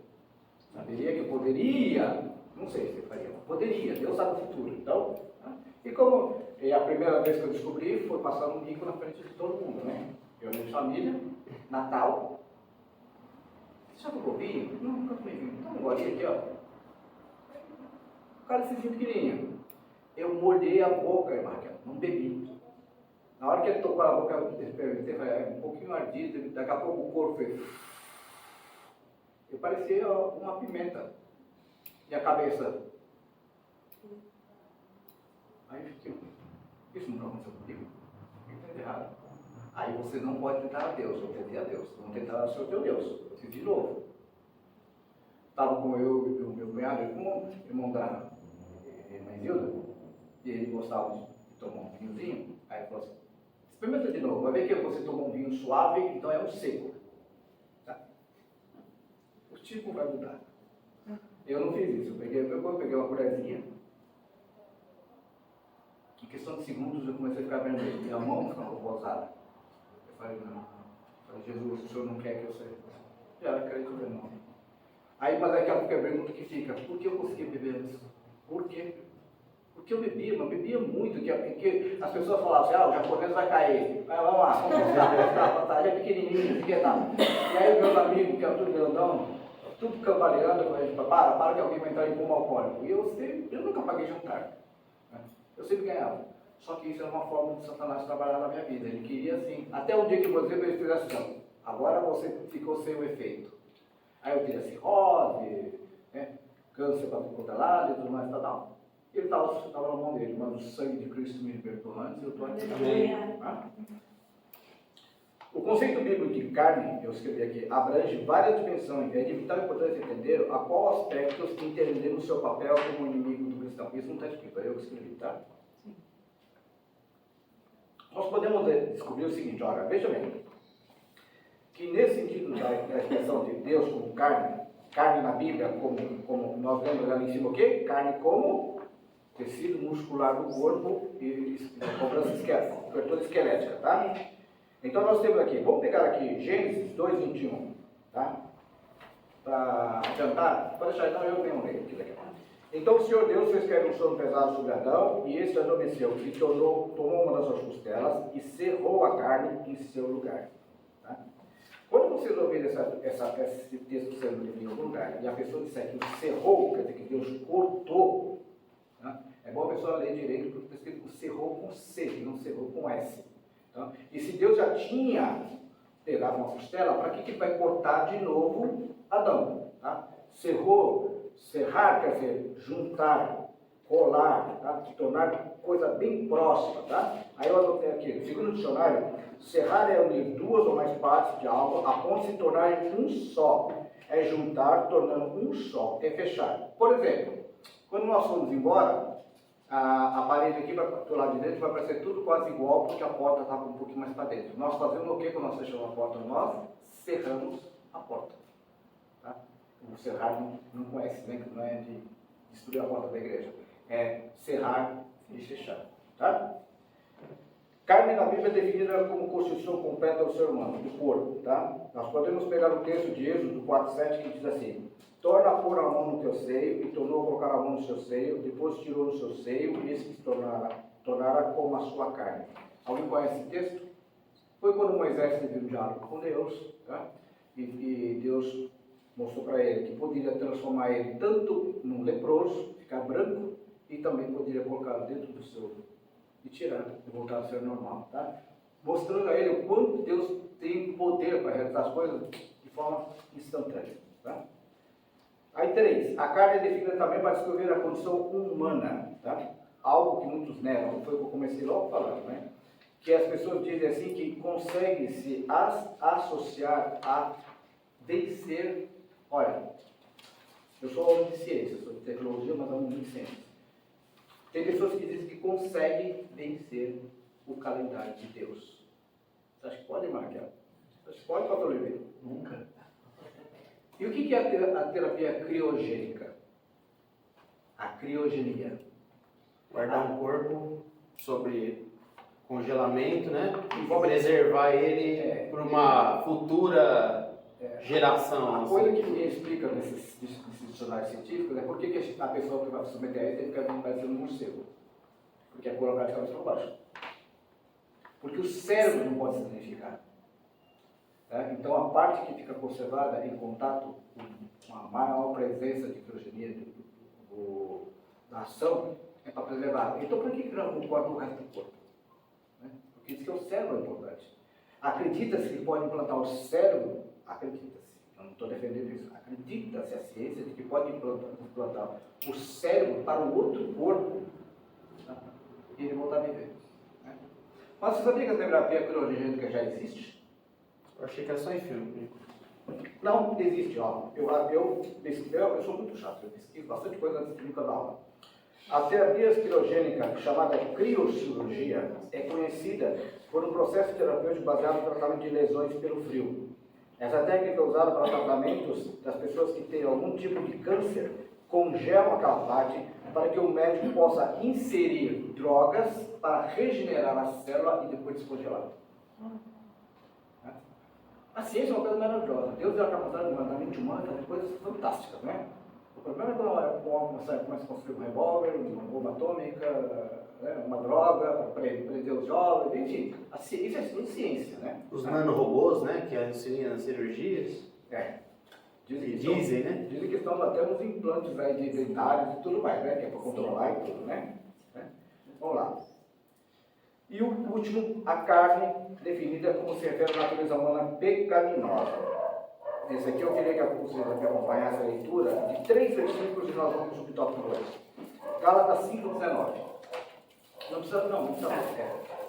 Saberia que eu poderia, não sei se eu faria, poderia, Deus sabe o futuro. Então, e como a primeira vez que eu descobri foi passar um bico na frente de todo mundo, né? Eu e minha família, Natal. Você já tomou vinho? Não, nunca tomei vinho. Então, um golinho aqui, ó. O cara se pequenininho. Eu molhei a boca, irmã, não bebi. Na hora que ele tocou a boca, eu experimentei, um pouquinho ardido, daqui a pouco o corpo fez. Eu parecia uma pimenta. E a cabeça. Aí eu fiquei, isso nunca aconteceu comigo? Entendi errado. Aí você não pode tentar a Deus, eu tentei a Deus. Não tentar o seu teu Deus. Eu fiz de novo. Estava com eu e o meu cunhado, irmão da irmã Zilda, e ele gostava de tomar um vinhozinho. Aí ele falou assim, experimenta de novo, vai ver que você tomou um vinho suave, então é um seco. Tá? O tipo vai mudar. Eu não fiz isso, eu peguei uma colherzinha, em questão de segundos eu comecei a ficar vermelho, minha mão ficava rosada. Eu falei, não. Eu falei, Jesus, o Senhor não quer que eu seja. Já era crente ou não. Aí, mas é aquela pergunta que fica, por que eu consegui beber antes? Por quê? Porque eu bebia, mas bebia muito, que as pessoas falavam assim, o japonês vai cair. Aí, vamos lá, vamos lá, ele é pequenininho, isso aqui e tal. E aí meus amigos, que eram tudo grandão, tudo cambaleando, eu falei, para que alguém vai entrar em coma alcoólico. E eu nunca paguei jantar. Eu sempre ganhava. Só que isso era uma forma de Satanás trabalhar na minha vida. Ele queria assim, até o dia que você fez assim, agora você ficou sem o efeito. Aí eu tinha cirrose, né, câncer para tudo quanto é lado e tudo mais, tal. Ele estava na mão dele, mas o sangue de Cristo me libertou antes e eu estou aqui também. O conceito bíblico de carne, eu escrevi aqui, abrange várias dimensões. É de vital importância entender a qual aspectos entendendo o seu papel como inimigo do cristão. Isso não está escrito, é eu que escrevi, tá? Sim. Nós podemos descobrir o seguinte, olha, veja bem, que nesse sentido da expressão de Deus como carne na Bíblia, como nós vemos ali em cima o quê? Carne como tecido muscular do corpo e cobertura esquelética, tá? Então nós temos aqui, vamos pegar aqui Gênesis 2:21, tá? Para adiantar, pode deixar, então eu venho ler aqui daqui a pouco. Então o Senhor Deus fez cair um sono pesado sobre Adão, e este adormeceu, e tomou uma das suas costelas e cerrou a carne em seu lugar. Tá? Quando vocês ouvirem esse texto sendo lido em algum lugar, e a pessoa disser que cerrou, quer dizer que Deus cortou, tá? É bom a pessoa ler direito, porque está escrito cerrou com C, não cerrou com S. Tá? E se Deus já tinha pegado uma costela, para que ele vai cortar de novo Adão? Tá? Cerrar quer dizer juntar, colar, tá? Se tornar coisa bem próxima. Tá? Aí eu anotei aqui, segundo o dicionário, cerrar é unir duas ou mais partes de algo a ponto de se tornar um só. É juntar, tornando um só, é fechar. Por exemplo, quando nós fomos embora, a parede aqui do lado de dentro vai parecer tudo quase igual, porque a porta estava um pouquinho mais para dentro. Nós fazemos o que quando nós fechamos a porta? Nós cerramos a porta. Tá? O serrar não conhece, né? Não é de destruir a porta da igreja. É serrar e fechar. Tá? Carne na Bíblia é definida como constituição completa do ser humano, do corpo. Tá? Nós podemos pegar o texto de Êxodo 4:7 que diz assim: torna a pôr a mão no teu seio, e tornou a colocar a mão no seu seio, depois tirou no seu seio, e esse que se tornara como a sua carne. Alguém conhece esse texto? Foi quando Moisés teve um diálogo com Deus, tá? E Deus mostrou para ele que poderia transformar ele tanto num leproso, ficar branco, e também poderia colocá-lo dentro do seu e tirar, e voltar a ser normal, tá? Mostrando a ele o quanto Deus tem poder para realizar as coisas de forma instantânea, tá? Aí 3, a carne é definida também para descrever a condição humana, tá? Algo que muitos negam, foi o que eu comecei logo falando, né? Que as pessoas dizem assim que conseguem se associar a vencer. Olha, eu sou homem de ciência, sou de tecnologia, mas homem de ciência. Tem pessoas que dizem que conseguem vencer o calendário de Deus. Você acha que pode, Marquel? Você acha que pode, pastor Oliveira? Nunca. E o que é a terapia criogênica? A criogenia. Guardar um corpo sobre congelamento, né? E preservar ele para uma futura geração. A coisa que ninguém explica nesses dicionários científicos é por que a pessoa que vai se submeter a isso tem que ficar parecendo um morcego. Porque a cor vai de cabeça para baixo. Porque o cérebro não pode se danificar. Tá? Então a parte que fica conservada em contato com a maior presença de criogenia da ação é para preservar. Então por que nós não guardamos o resto do corpo? Né? Porque diz que o cérebro é importante. Acredita-se que pode implantar o cérebro? Acredita-se. Eu não estou defendendo isso. Acredita-se a ciência de que pode implantar o cérebro para o outro corpo, tá? E ele voltar a viver. Né? Mas você sabia que a terapia criogênica já existe? Eu achei que era só em filme. Não existe, ó. Eu sou muito chato, eu pesquiso bastante coisa antes de nunca dar aula. A terapia criogênica, chamada criocirurgia, é conhecida por um processo terapêutico baseado no tratamento de lesões pelo frio. Essa técnica é usada para tratamentos das pessoas que têm algum tipo de câncer, congelam aquela parte para que o médico possa inserir drogas para regenerar a célula e depois descongelar. A ciência é uma coisa maravilhosa. Deus já está mostrando na mente humana fazer coisas fantásticas, né? O problema é quando o homem começa a construir um revólver, uma bomba atômica, né? Uma droga para prender os jovens, enfim. Isso é tudo ciência, né? Os nanorobôs, né? Que auxiliam nas cirurgias. Dizem que estão até uns implantes aí de dentários e tudo mais, né? Que é para controlar e tudo, né? Vamos lá. E o último, a carne, definida como se refere à natureza humana pecaminosa. Esse aqui eu queria que vocês acompanhassem a leitura de 3 versículos e nós vamos subir tópico 2. Gálatas 5:19. Não precisa.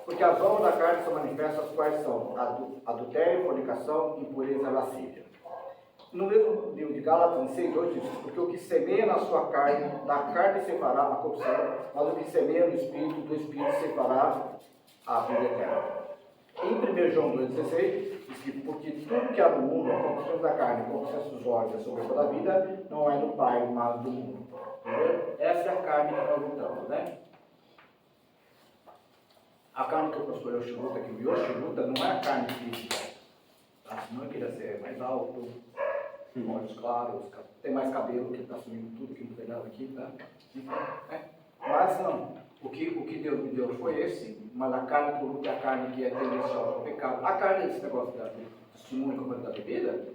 Porque as obras da carne são manifestas, quais são? Adultério, fornicação, impureza e lascívia. No mesmo livro de Gálatas 6:2 diz: porque o que semeia na sua carne, da carne se fará a corrupção, mas o que semeia no espírito, do espírito se fará a vida eterna. Em 1 João 2,16 diz que porque tudo que há no mundo, a corrupção da carne, a corrupção dos olhos, a soberba da vida, não é do Pai, mas do mundo. Entendeu? Essa é a carne que nós lutamos, né? A carne que o pastor Yoshi luta, que o Yoshi luta, não é a carne física. Tá? Senão ele queria ser mais alto, olhos claros, tem mais cabelo, que está subindo tudo, que não tem nada aqui, tá? Mas não. O que Deus me deu foi esse, mas a carne que eu luto é a carne que é tendenciosa ao pecado. A carne, esse negócio da testemunho como da bebida,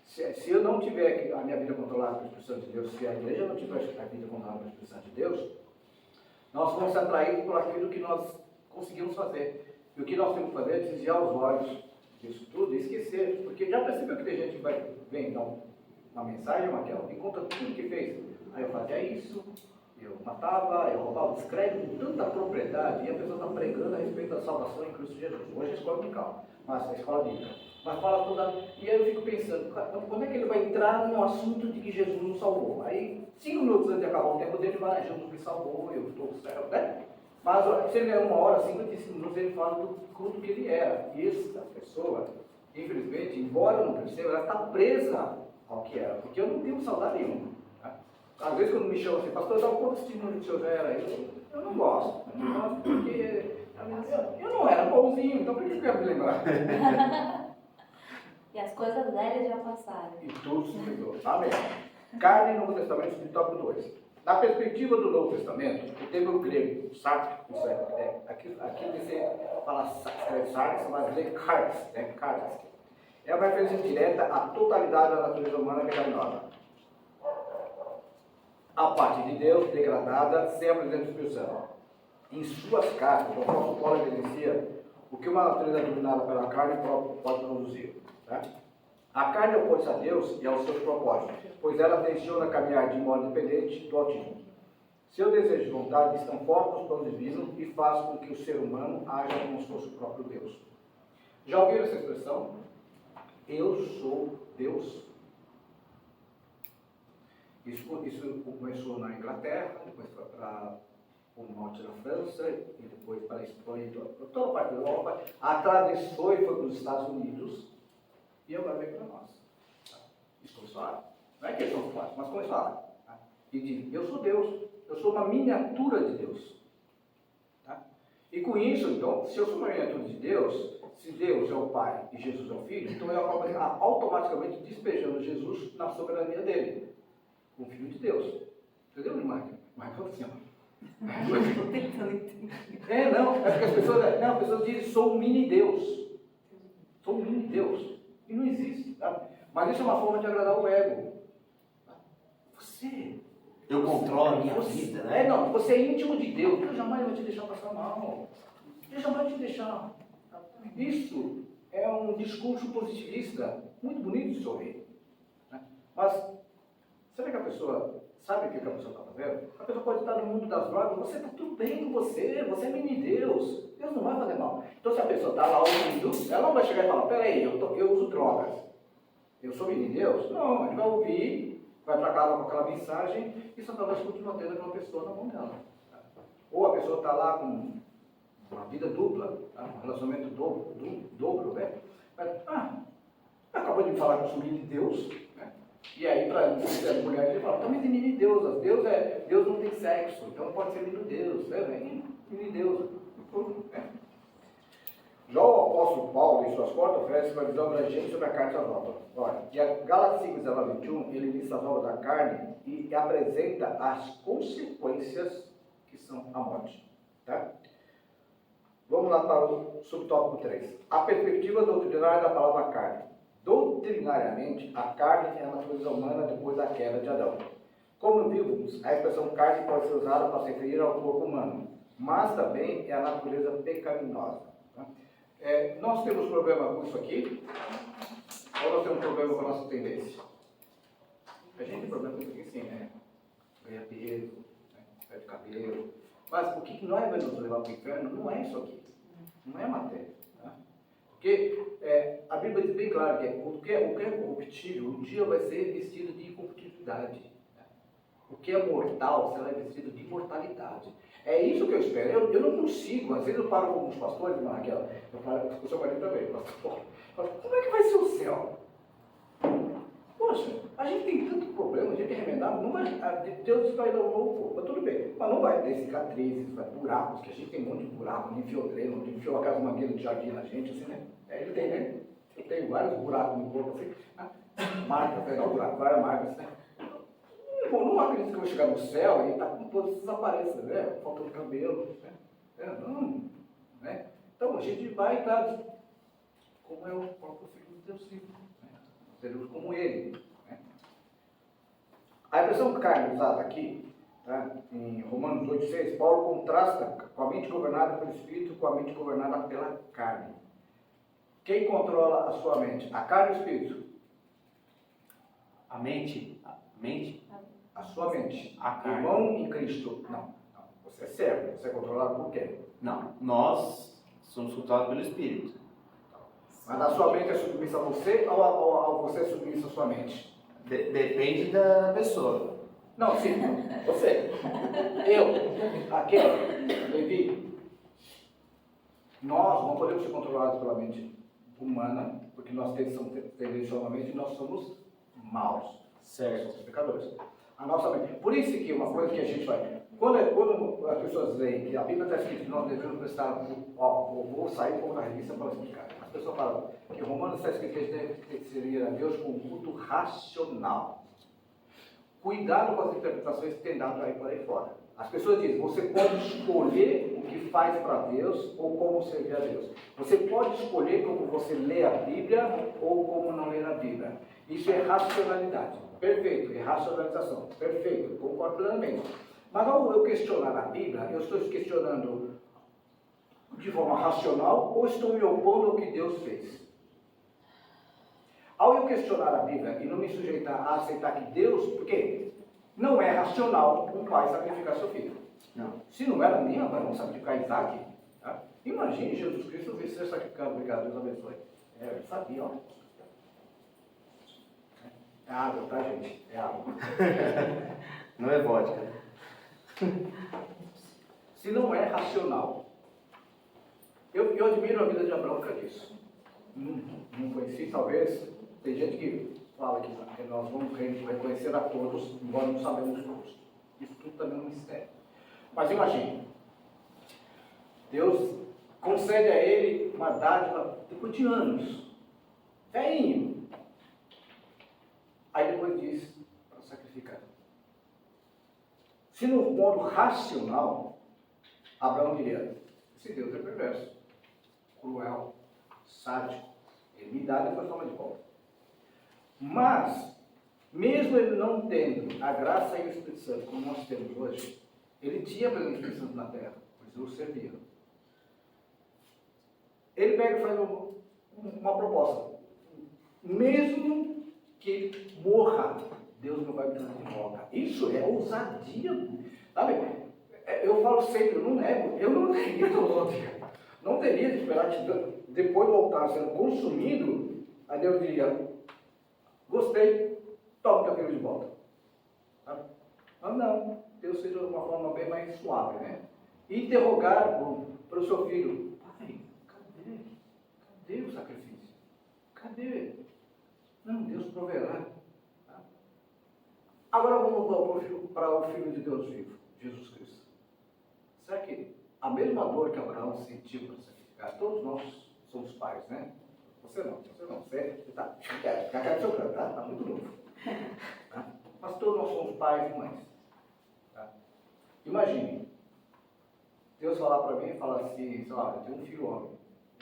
se eu não tiver a minha vida controlada pelo Espírito Santo de Deus, se a igreja não tiver a vida controlada pelo Espírito Santo de Deus, nós vamos ser atraídos por aquilo que nós conseguimos fazer. E o que nós temos que fazer é desviar os olhos disso tudo e esquecer. Porque já percebeu que tem gente que vem dar uma mensagem, Maquiel, e conta tudo que fez. Aí eu fazia isso, eu matava, eu roubava, descreve com tanta propriedade, e a pessoa está pregando a respeito da salvação em Cristo Jesus. Hoje é a escola bíblica, mas a escola bíblica. Mas fala toda. E aí eu fico pensando, quando é que ele vai entrar no assunto de que Jesus nos salvou? Aí, 5 minutos antes de acabar o tempo dele, vai, Jesus me salvou, eu estou no céu, né? Mas se ele é 1 hora, 55 minutos, ele fala do culto que ele era. E essa pessoa, infelizmente, embora eu não perceba, ela está presa qual que era, porque eu não tenho saudade nenhuma. Tá? Às vezes quando me chamam assim, pastor, dá um pouco de testemunho do senhor era, eu não gosto. Eu não gosto porque eu não era bonzinho, então por que eu quero me lembrar? E as coisas velhas já passaram. E tudo se mudou. Amém. Carne no Novo Testamento, subtópico 2. Na perspectiva do Novo Testamento, o termo grego, sarx, aqui você fala sarx, mas é carx, carx. É uma referência direta à totalidade da natureza humana pecaminosa. A parte de Deus, degradada, sem a presença do Espírito Santo. Em suas cartas, o apóstolo Paulo evidencia o que uma natureza dominada pela carne pode produzir. Tá? A carne opõe-se a Deus e aos seus propósitos, pois ela tensiona caminhar de modo independente do Altíssimo. Seu desejo e vontade estão fora dos planos divinos e faz com que o ser humano haja como se fosse o próprio Deus. Já ouviram essa expressão? Eu sou Deus. Isso começou na Inglaterra, depois foi para o norte da França, e depois para a Espanha, toda a parte da Europa. Atravessou e foi para os Estados Unidos, e agora veio para nós. Isso começou lá. Não é questão fácil, mas começou lá. Tá? E diz, eu sou Deus, eu sou uma miniatura de Deus. Tá? E com isso, então, se eu sou uma miniatura de Deus, se Deus é o Pai e Jesus é o Filho, então eu acabo automaticamente despejando Jesus na soberania dele. Um filho de Deus. Entendeu, Marca? Marca assim, ó. Estou tentando entender. Não, é porque as pessoas dizem, sou um mini-Deus. Sou um mini-Deus. E não existe, tá? Mas isso é uma forma de agradar o ego. Eu controlo a minha vida, né? Não, você é íntimo de Deus. Deus jamais vai te deixar passar mal. Deus jamais vai te deixar. Isso é um discurso positivista, muito bonito de se ouvir. Né? Mas, será que a pessoa sabe o que a pessoa está fazendo? A pessoa pode estar no mundo das drogas, você está tudo bem com você é mini Deus. Deus não vai fazer mal. Então, se a pessoa está lá ouvindo, ela não vai chegar e falar, peraí, eu uso drogas. Eu sou mini Deus? Não, a gente vai ouvir, vai para casa com aquela mensagem e Satanás continua tendo aquela pessoa na mão dela. Ou a pessoa está lá com uma vida dupla, um relacionamento dobro, né? Acabou de me falar que eu sou mini Deus, né? E aí, para as mulheres, ele fala, também tem mini Deus, Deus não tem sexo, então não pode ser mini Deus, né? Mini Deus. Né? Já o apóstolo Paulo, em suas cartas, oferece uma visão abrangente sobre a carne das obras. Olha, e a Gálatas 5, 19, 21, ele lista as obras da carne e apresenta as consequências que são a morte. Tá? Vamos lá para o subtópico 3. A perspectiva doutrinária da palavra carne. Doutrinariamente, a carne é a natureza humana depois da queda de Adão. Como vimos, a expressão carne pode ser usada para se referir ao corpo humano, mas também é a natureza pecaminosa. Tá? Nós temos problema com isso aqui? Ou nós temos problema com a nossa tendência? A gente tem problema com isso aqui sim, né? Ganha peso, né? Perde cabelo. Mas o que nós vamos nos levar para o inferno não é isso aqui. Não é matéria. Tá? Porque a Bíblia diz bem claro que o que é corruptível, um dia vai ser vestido de incorruptibilidade. Tá? O que é mortal será vestido de imortalidade. É isso que eu espero. Eu não consigo. Às vezes eu paro com alguns pastores, irmã Raquel, eu paro com o seu marido também, pastor. Como é que vai ser o céu? Poxa, a gente tem tanto problema, a gente é remendado, não vai, Deus vai dar um novo corpo, mas tudo bem, mas não vai ter cicatrizes, vai buracos, que a gente tem um monte de buraco, onde enfiou dreno, onde enfiou aquela mangueira de jardim na gente, assim, né? Ele tem, né? Eu tenho vários buracos no corpo, assim, marcas, pegar o buraco, várias marcas, né? Não acredito que eu vou chegar no céu e tá com todas essas aparências, né? Faltando cabelo, né? Não, né? Então a gente vai estar como é o próprio Filho de Deus, sim. Seremos como ele. Né? A expressão carne usada aqui, tá? Em Romanos 8,6, Paulo contrasta com a mente governada pelo Espírito com a mente governada pela carne. Quem controla a sua mente? A carne ou o Espírito? A mente? A sua mente. A carne. Irmão em Cristo. Não. Você é servo. Você é controlado por quê? Não, nós somos controlados pelo Espírito. Mas a sua mente é submissa a você ou você é submissa a sua mente? Depende da pessoa. Não, sim. Você. Eu. Aquele. Levi. Nós não podemos ser controlados pela mente humana, porque nós tendencialmente nós somos maus. Certo. Nós somos pecadores. A nossa mente. Por isso que uma coisa que a gente vai... Quando as pessoas veem que a Bíblia está escrito que nós devemos prestar... vou sair um pouco da revista para explicar. As pessoas falam que Romanos está escrito que a gente deve servir a Deus com um culto racional. Cuidado com as interpretações que tem dado aí por aí fora. As pessoas dizem, você pode escolher o que faz para Deus ou como servir a Deus. Você pode escolher como você lê a Bíblia ou como não lê a Bíblia. Isso é racionalidade. Perfeito. É racionalização. Perfeito. Concordo plenamente. Mas ao eu questionar a Bíblia, eu estou questionando de forma racional ou estou me opondo ao que Deus fez? Ao eu questionar a Bíblia e não me sujeitar a aceitar que Deus... Porque não é racional um pai sacrificar seu filho. Não. Se não era nem Abraão sacrificar Isaac, tá? Imagine Jesus Cristo vir ser sacrificado. Obrigado, Deus abençoe. Ele sabia, ó. É água, tá, gente? É água. Não é vodka. Se não é racional. Eu admiro a vida de Abraão por causa disso. Não conheci, talvez. Tem gente que fala que nós vamos reconhecer a todos, embora não sabemos todos. Isso tudo também é um mistério. Mas imagine, Deus concede a ele uma dádiva depois de anos. Velhinho. Aí depois diz para sacrificar. Se no modo racional, Abraão diria, esse Deus é perverso, cruel, sádico, ele me dá depois toma de volta. Mas, mesmo ele não tendo a graça e o Espírito Santo como nós temos hoje, ele tinha a presença do Espírito Santo na terra, pois o servia. Ele pega e faz uma proposta. Mesmo que morra, Deus não vai me trazer de volta. Isso é ousadia. Sabe? Eu falo sempre, eu não nego, eu não teria ousadia. Não teria de esperar que depois voltar sendo consumido, aí Deus diria, gostei, toma teu filho de volta. Sabe? Mas não, Deus fez de uma forma bem mais suave, né? Interrogar para o seu filho, pai, cadê o sacrifício? Cadê? Não, Deus proverá. Tá? Agora vamos para o Filho de Deus vivo, Jesus Cristo. Será que a mesma dor que Abraão sentiu para sacrificar, todos nós somos pais, né? Você não, você está fica do seu canto, tá? Está muito novo. Tá? Mas todos nós somos pais e mães. Tá? Imagine, Deus falar para mim e falar assim, sei lá, eu tenho um filho homem,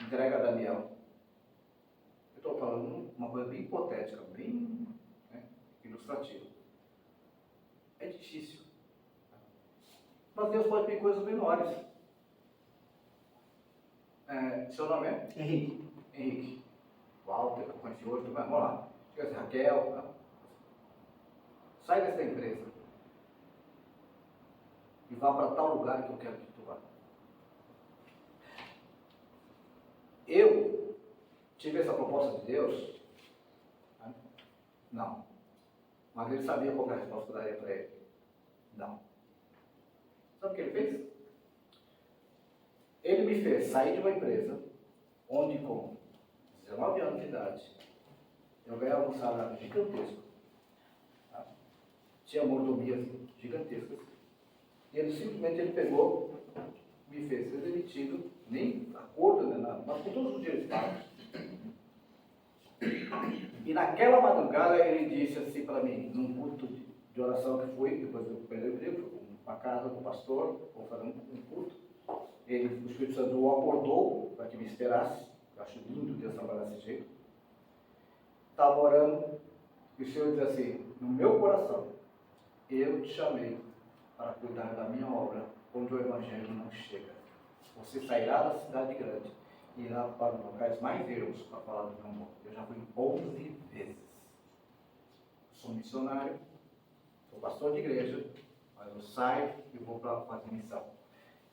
entrega a Daniel. Eu estou falando uma coisa bem hipotética, bem, né, ilustrativa. É difícil. Mas Deus pode pedir coisas menores. Seu nome é? Henrique. Henrique. Walter, que eu conheci hoje, tudo mais. Vamos lá. Chega assim, Raquel. Tá? Sai dessa empresa. E vá para tal lugar que eu quero que tu vá. Eu tive essa proposta de Deus? Né? Não. Mas ele sabia qual era a resposta que eu daria para ele. Não. Sabe o que ele fez? Ele me fez sair de uma empresa onde com 19 anos de idade eu ganhava um salário gigantesco. Tá? Tinha mordomias gigantescas. E ele simplesmente pegou, me fez ser demitido, nem acordo, nem nada, mas com todos os direitos pagos. E naquela madrugada ele disse assim para mim, num culto de oração que fui, depois eu perdi o emprego, fui para a casa do pastor, vou fazer um culto. Ele, o Espírito Santo o acordou para que me esperasse. Eu acho lindo Deus trabalhar desse jeito. Estava orando e o Senhor diz assim, no meu coração, eu te chamei para cuidar da minha obra, onde o Evangelho não chega. Você sairá da cidade grande e irá para os locais mais ermos para falar do meu amor. Eu já fui 11 vezes. Sou missionário, sou pastor de igreja, mas eu saio e vou para fazer missão.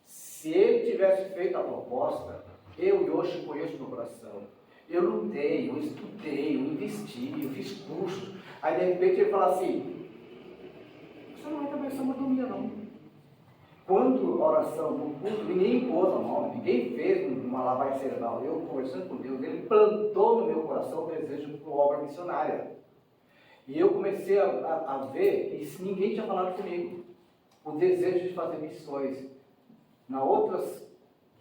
Se ele tivesse feito a proposta, eu e hoje conheço meu coração. Eu lutei, eu estudei, eu investi, eu fiz cursos. Aí de repente ele fala assim, você não vai também essa mordomia não. Quando a oração no culto, ninguém impôs a mão, ninguém fez uma lavagem cerebral. Eu conversando com Deus, ele plantou no meu coração o desejo por obra missionária. E eu comecei a ver que ninguém tinha falado comigo. O desejo de fazer missões. Na outras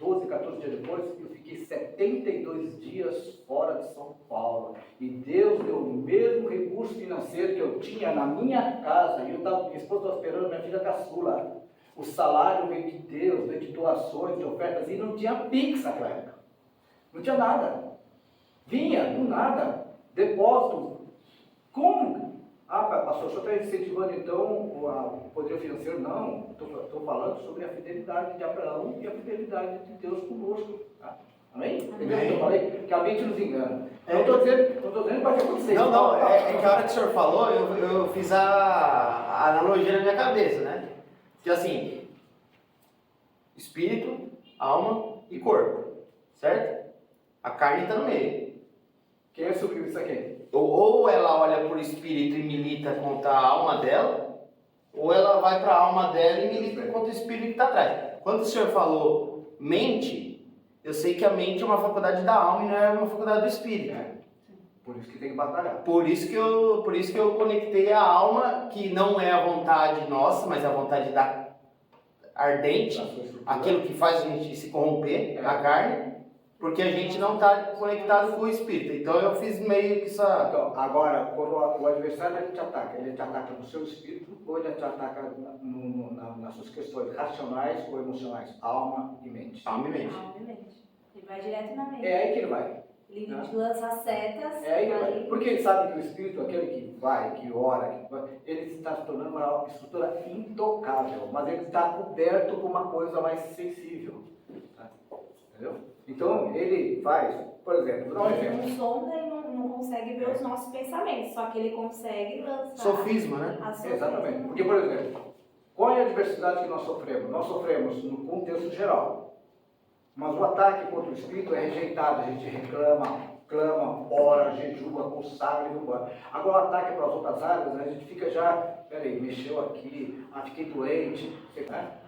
12, 14 dias depois, eu fiquei 72 dias fora de São Paulo. E Deus deu o mesmo recurso financeiro que eu tinha na minha casa. E minha esposa estava esperando minha filha caçula. O salário veio de Deus, veio de doações, de ofertas. E não tinha Pix naquela época. Não tinha nada. Vinha, do nada, depósito. Como? Ah, pastor, o senhor está incentivando então o poder financeiro? Não, estou falando sobre a fidelidade de Abraão e a fidelidade de Deus conosco. Tá? Amém? Entendeu o que eu falei? Que a mente nos engana. Não estou dizendo que vai acontecer. Não, é que a hora que o senhor falou, eu fiz a analogia na minha cabeça, né? Que assim, espírito, alma e corpo, certo? A carne está no meio. Quem assumiu isso aqui? Ou ela olha para o espírito e milita contra a alma dela, ou ela vai para a alma dela e milita contra o espírito que está atrás. Quando o senhor falou mente, eu sei que a mente é uma faculdade da alma e não é uma faculdade do espírito. Por isso que tem que batalhar. Por isso que eu conectei a alma, que não é a vontade nossa, mas a vontade da ardente, aquilo que faz a gente se corromper, a carne, porque a gente não está conectado com o espírito. Então eu fiz meio que essa... Então, agora, quando o adversário ele te ataca no seu espírito ou ele te ataca nas suas questões racionais ou emocionais, alma e mente. Alma e mente. Obviamente. Ele vai direto na mente. É aí que ele vai. Ele lança setas. É aí que ele vai. Porque ele sabe que o espírito, aquele que vai, que ora, ele está se tornando uma estrutura intocável, mas ele está coberto com uma coisa mais sensível. Tá? Entendeu? Então, ele faz, por exemplo, vou dar um Ele exemplo. não sonda e não consegue ver os nossos pensamentos, só que ele consegue lançar. Sofisma, né? a sua Exatamente. coisa. Porque, por exemplo, qual é a adversidade que nós sofremos? Nós sofremos no contexto geral. Mas o ataque contra o espírito é rejeitado. A gente reclama, clama, ora, jejua, consagra e não embora. Agora o ataque para as outras áreas, a gente fica já, peraí, mexeu aqui, fiquei doente, né?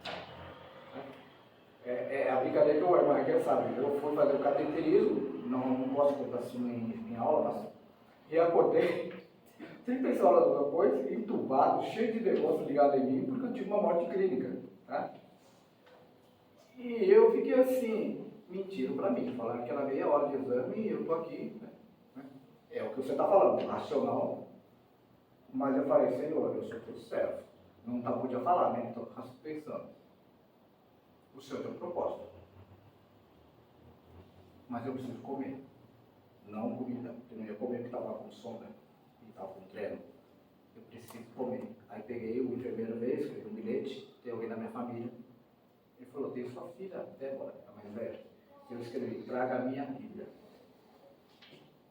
É a brincadeira que o irmão Raquel sabe. Eu fui fazer o cateterismo, não posso contar assim em aula, mas... E acordei 36 horas depois, entubado, cheio de negócio ligado em mim, porque eu tive uma morte clínica. Tá? E eu fiquei assim, mentiram para mim, falaram que era meia hora de exame e eu estou aqui. Né? É o que você está falando, racional. Mas eu falei, Senhor, eu sou teu servo. Não podia falar, né? Então eu pensando. O Senhor tem um propósito. Mas eu preciso comer. Não comida. Eu não ia comer porque estava com sono, né? E estava com treino. Eu preciso comer. Aí peguei, o enfermeiro veio, escrevi um bilhete, tem alguém da minha família. Ele falou, tem sua filha, Débora, a mais velha. Eu escrevi, traga a minha Bíblia.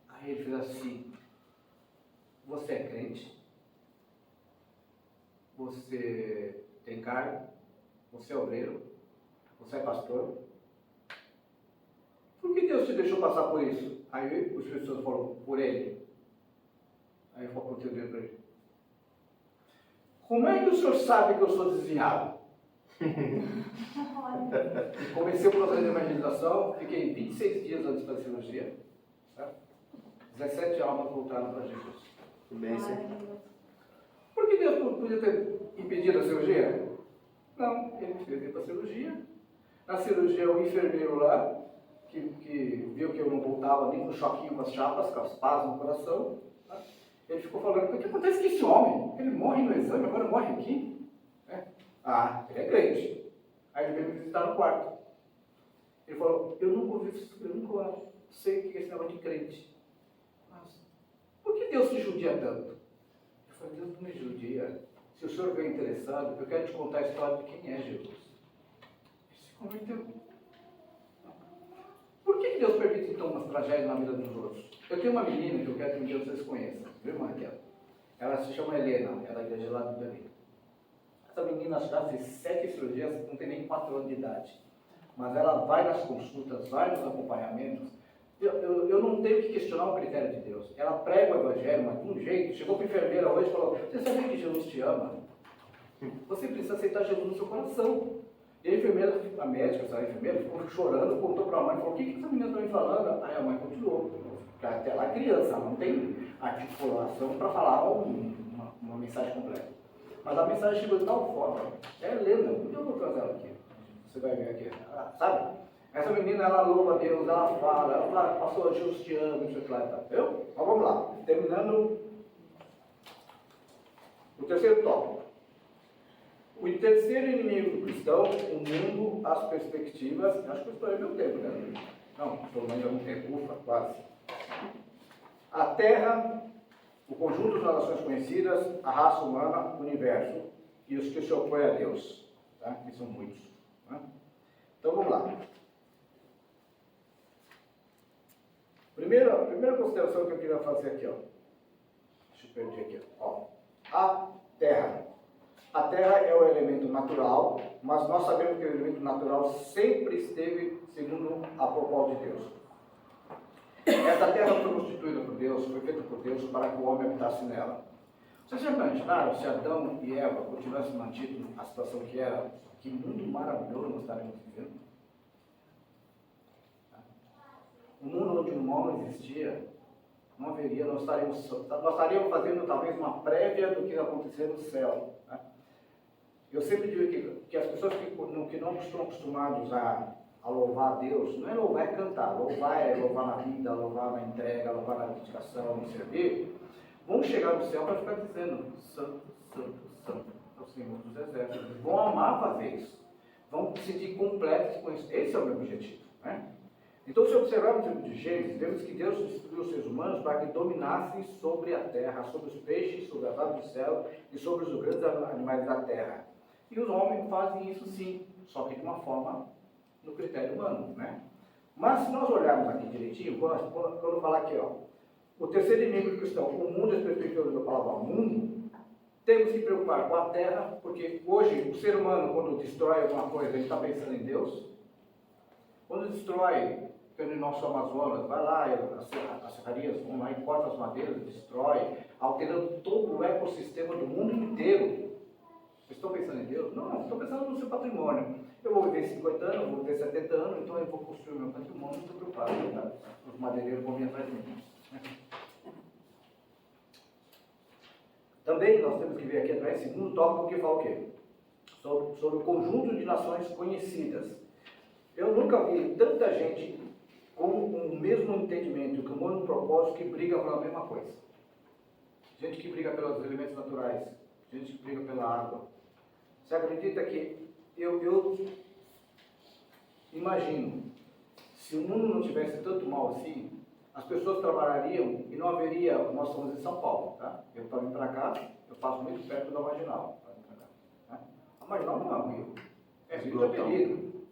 Aí ele fez assim, você é crente? Você tem cargo? Você é obreiro? Você é pastor? Por que Deus te deixou passar por isso? Aí os pessoas falaram, por ele. Aí eu contei o dedo para ele. Como é que o senhor sabe que eu sou desviado? E comecei o processo de evangelização, fiquei 26 dias antes da cirurgia. Certo? 17 almas voltaram para Jesus. Por que Deus não podia ter impedido a cirurgia? Não, ele me fez ir para a cirurgia. Na cirurgia, o enfermeiro lá, que viu que eu não voltava nem com choquinho com as chapas, com as pás no coração, tá? Ele ficou falando, o que acontece com esse homem? Ele morre no exame, agora morre aqui? Ah, ele é crente. Aí ele veio me visitar no quarto. Ele falou, eu nunca sei o que é esse negócio de crente. Mas, por que Deus te judia tanto? Eu falei, Deus não me judia. Se o senhor veio interessado, eu quero te contar a história de quem é Jesus. Ele se converteu. Por que Deus permite então umas tragédias na vida dos outros? Eu tenho uma menina que eu quero que um dia vocês conheçam, viu, irmã Raquel? Ela se chama Helena, ela é da igreja lá do Belém. Essa menina já fez 7 cirurgias, não tem nem 4 anos de idade. Mas ela vai nas consultas, vai nos acompanhamentos. Eu não tenho que questionar o critério de Deus. Ela prega o evangelho, mas de um jeito. Chegou para a enfermeira hoje e falou, você sabia que Jesus te ama? Você precisa aceitar Jesus no seu coração. E a enfermeira, a médica, essa enfermeira, ficou chorando, contou para a mãe, falou, o que essa menina está me falando? Aí a mãe continuou, porque até ela é criança, ela não tem articulação para falar uma mensagem completa. Mas a mensagem chegou de tal forma, é lenda, eu vou trazer ela aqui, você vai ver aqui, sabe? Essa menina, ela louva a Deus, ela fala, pastor, Jesus te ama, isso aqui lá e tal. Viu? Mas vamos lá, terminando o terceiro tópico. O terceiro inimigo do cristão, o mundo, as perspectivas, acho que eu estou aí meu tempo, né? Não, estou mais algum tempo, ufa, quase. A Terra, o conjunto das nações conhecidas, a raça humana, o universo e os que se opõem a Deus, tá? Que são muitos. Tá? Então vamos lá. Primeira consideração que eu queria fazer aqui, ó. Deixa eu perder aqui, ó. A Terra. A Terra é o elemento natural, mas nós sabemos que o elemento natural sempre esteve segundo a propósito de Deus. Esta Terra foi constituída por Deus, foi feita por Deus para que o homem habitasse nela. Vocês já imaginaram se Adão e Eva continuassem mantido a situação que era? Que mundo maravilhoso nós estaremos vivendo? Um mundo onde o mal não existia, não haveria, nós estaríamos fazendo talvez uma prévia do que ia acontecer no céu. Né? Eu sempre digo que as pessoas que não estão acostumadas a louvar a Deus, não é louvar, é cantar. Louvar é louvar na vida, louvar na entrega, louvar na dedicação, no servir. Vão chegar no céu para ficar dizendo, santo, santo, santo, é o Senhor dos Exércitos. Vão amar fazer isso. Vão se sentir completos com isso. Esse é o meu objetivo. Né? Então, se observarmos o livro de Gênesis, vemos que Deus instituiu os seres humanos para que dominassem sobre a terra, sobre os peixes, sobre as aves do céu e sobre os grandes animais da terra. E os homens fazem isso sim, só que de uma forma no critério humano, né? Mas se nós olharmos aqui direitinho, quando eu falar aqui, ó, o terceiro inimigo do cristão, o mundo, as perspectivas da palavra mundo, temos que preocupar com a terra, porque hoje o ser humano, quando destrói alguma coisa, ele está pensando em Deus. Quando destrói pelo nosso Amazonas, vai lá, as serrarias vão lá e cortam as madeiras, destrói, alterando todo o ecossistema do mundo inteiro. Vocês estão pensando em Deus? Não, estão pensando no seu patrimônio. Eu vou viver 50 anos, eu vou viver 70 anos, então eu vou construir o meu patrimônio, não estou preocupado, tá? Os madeireiros vão vir atrás de mim. Também nós temos que ver aqui atrás, segundo tópico, que fala o quê? Sobre o conjunto de nações conhecidas. Eu nunca vi tanta gente com o mesmo entendimento, com o mesmo propósito, que briga pela mesma coisa. Gente que briga pelos elementos naturais, gente que briga pela água. Você acredita que eu imagino, se o mundo não tivesse tanto mal assim, as pessoas trabalhariam e não haveria, nós estamos em São Paulo, tá? Eu para vir para cá, eu passo muito perto da Marginal. Tá? A Marginal não é um rio, é rio de perigo.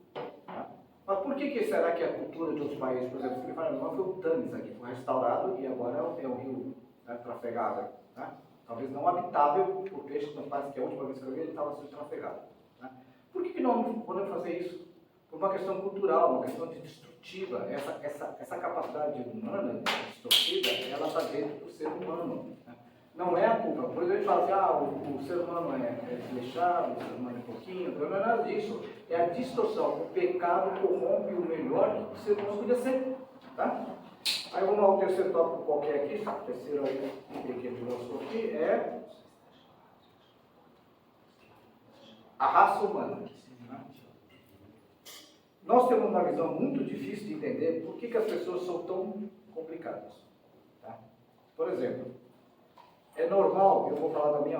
Tá? Mas por que será que a cultura de outros países, por exemplo, você me fala, não foi o Tânis aqui, foi restaurado e agora é um rio, né, trafegado, tá? Talvez não habitável, por peixe, mas parece que a última vez que eu vi ele estava sendo trafegado. Tá? Por que não podemos fazer isso? Por uma questão cultural, uma questão de destrutiva. Essa capacidade humana destrutiva, ela está dentro do ser humano. Né? Não é a culpa. Por exemplo, a gente fala assim, o ser humano é desleixado, o ser humano é pouquinho, não é nada disso. É a distorção. O pecado corrompe o melhor que o ser humano podia ser. Tá? Aí vamos ao terceiro tópico qualquer aqui, o terceiro aí que ele lançou aqui é a raça humana. Né? Nós temos uma visão muito difícil de entender por que as pessoas são tão complicadas. Tá? Por exemplo, é normal, eu vou falar da minha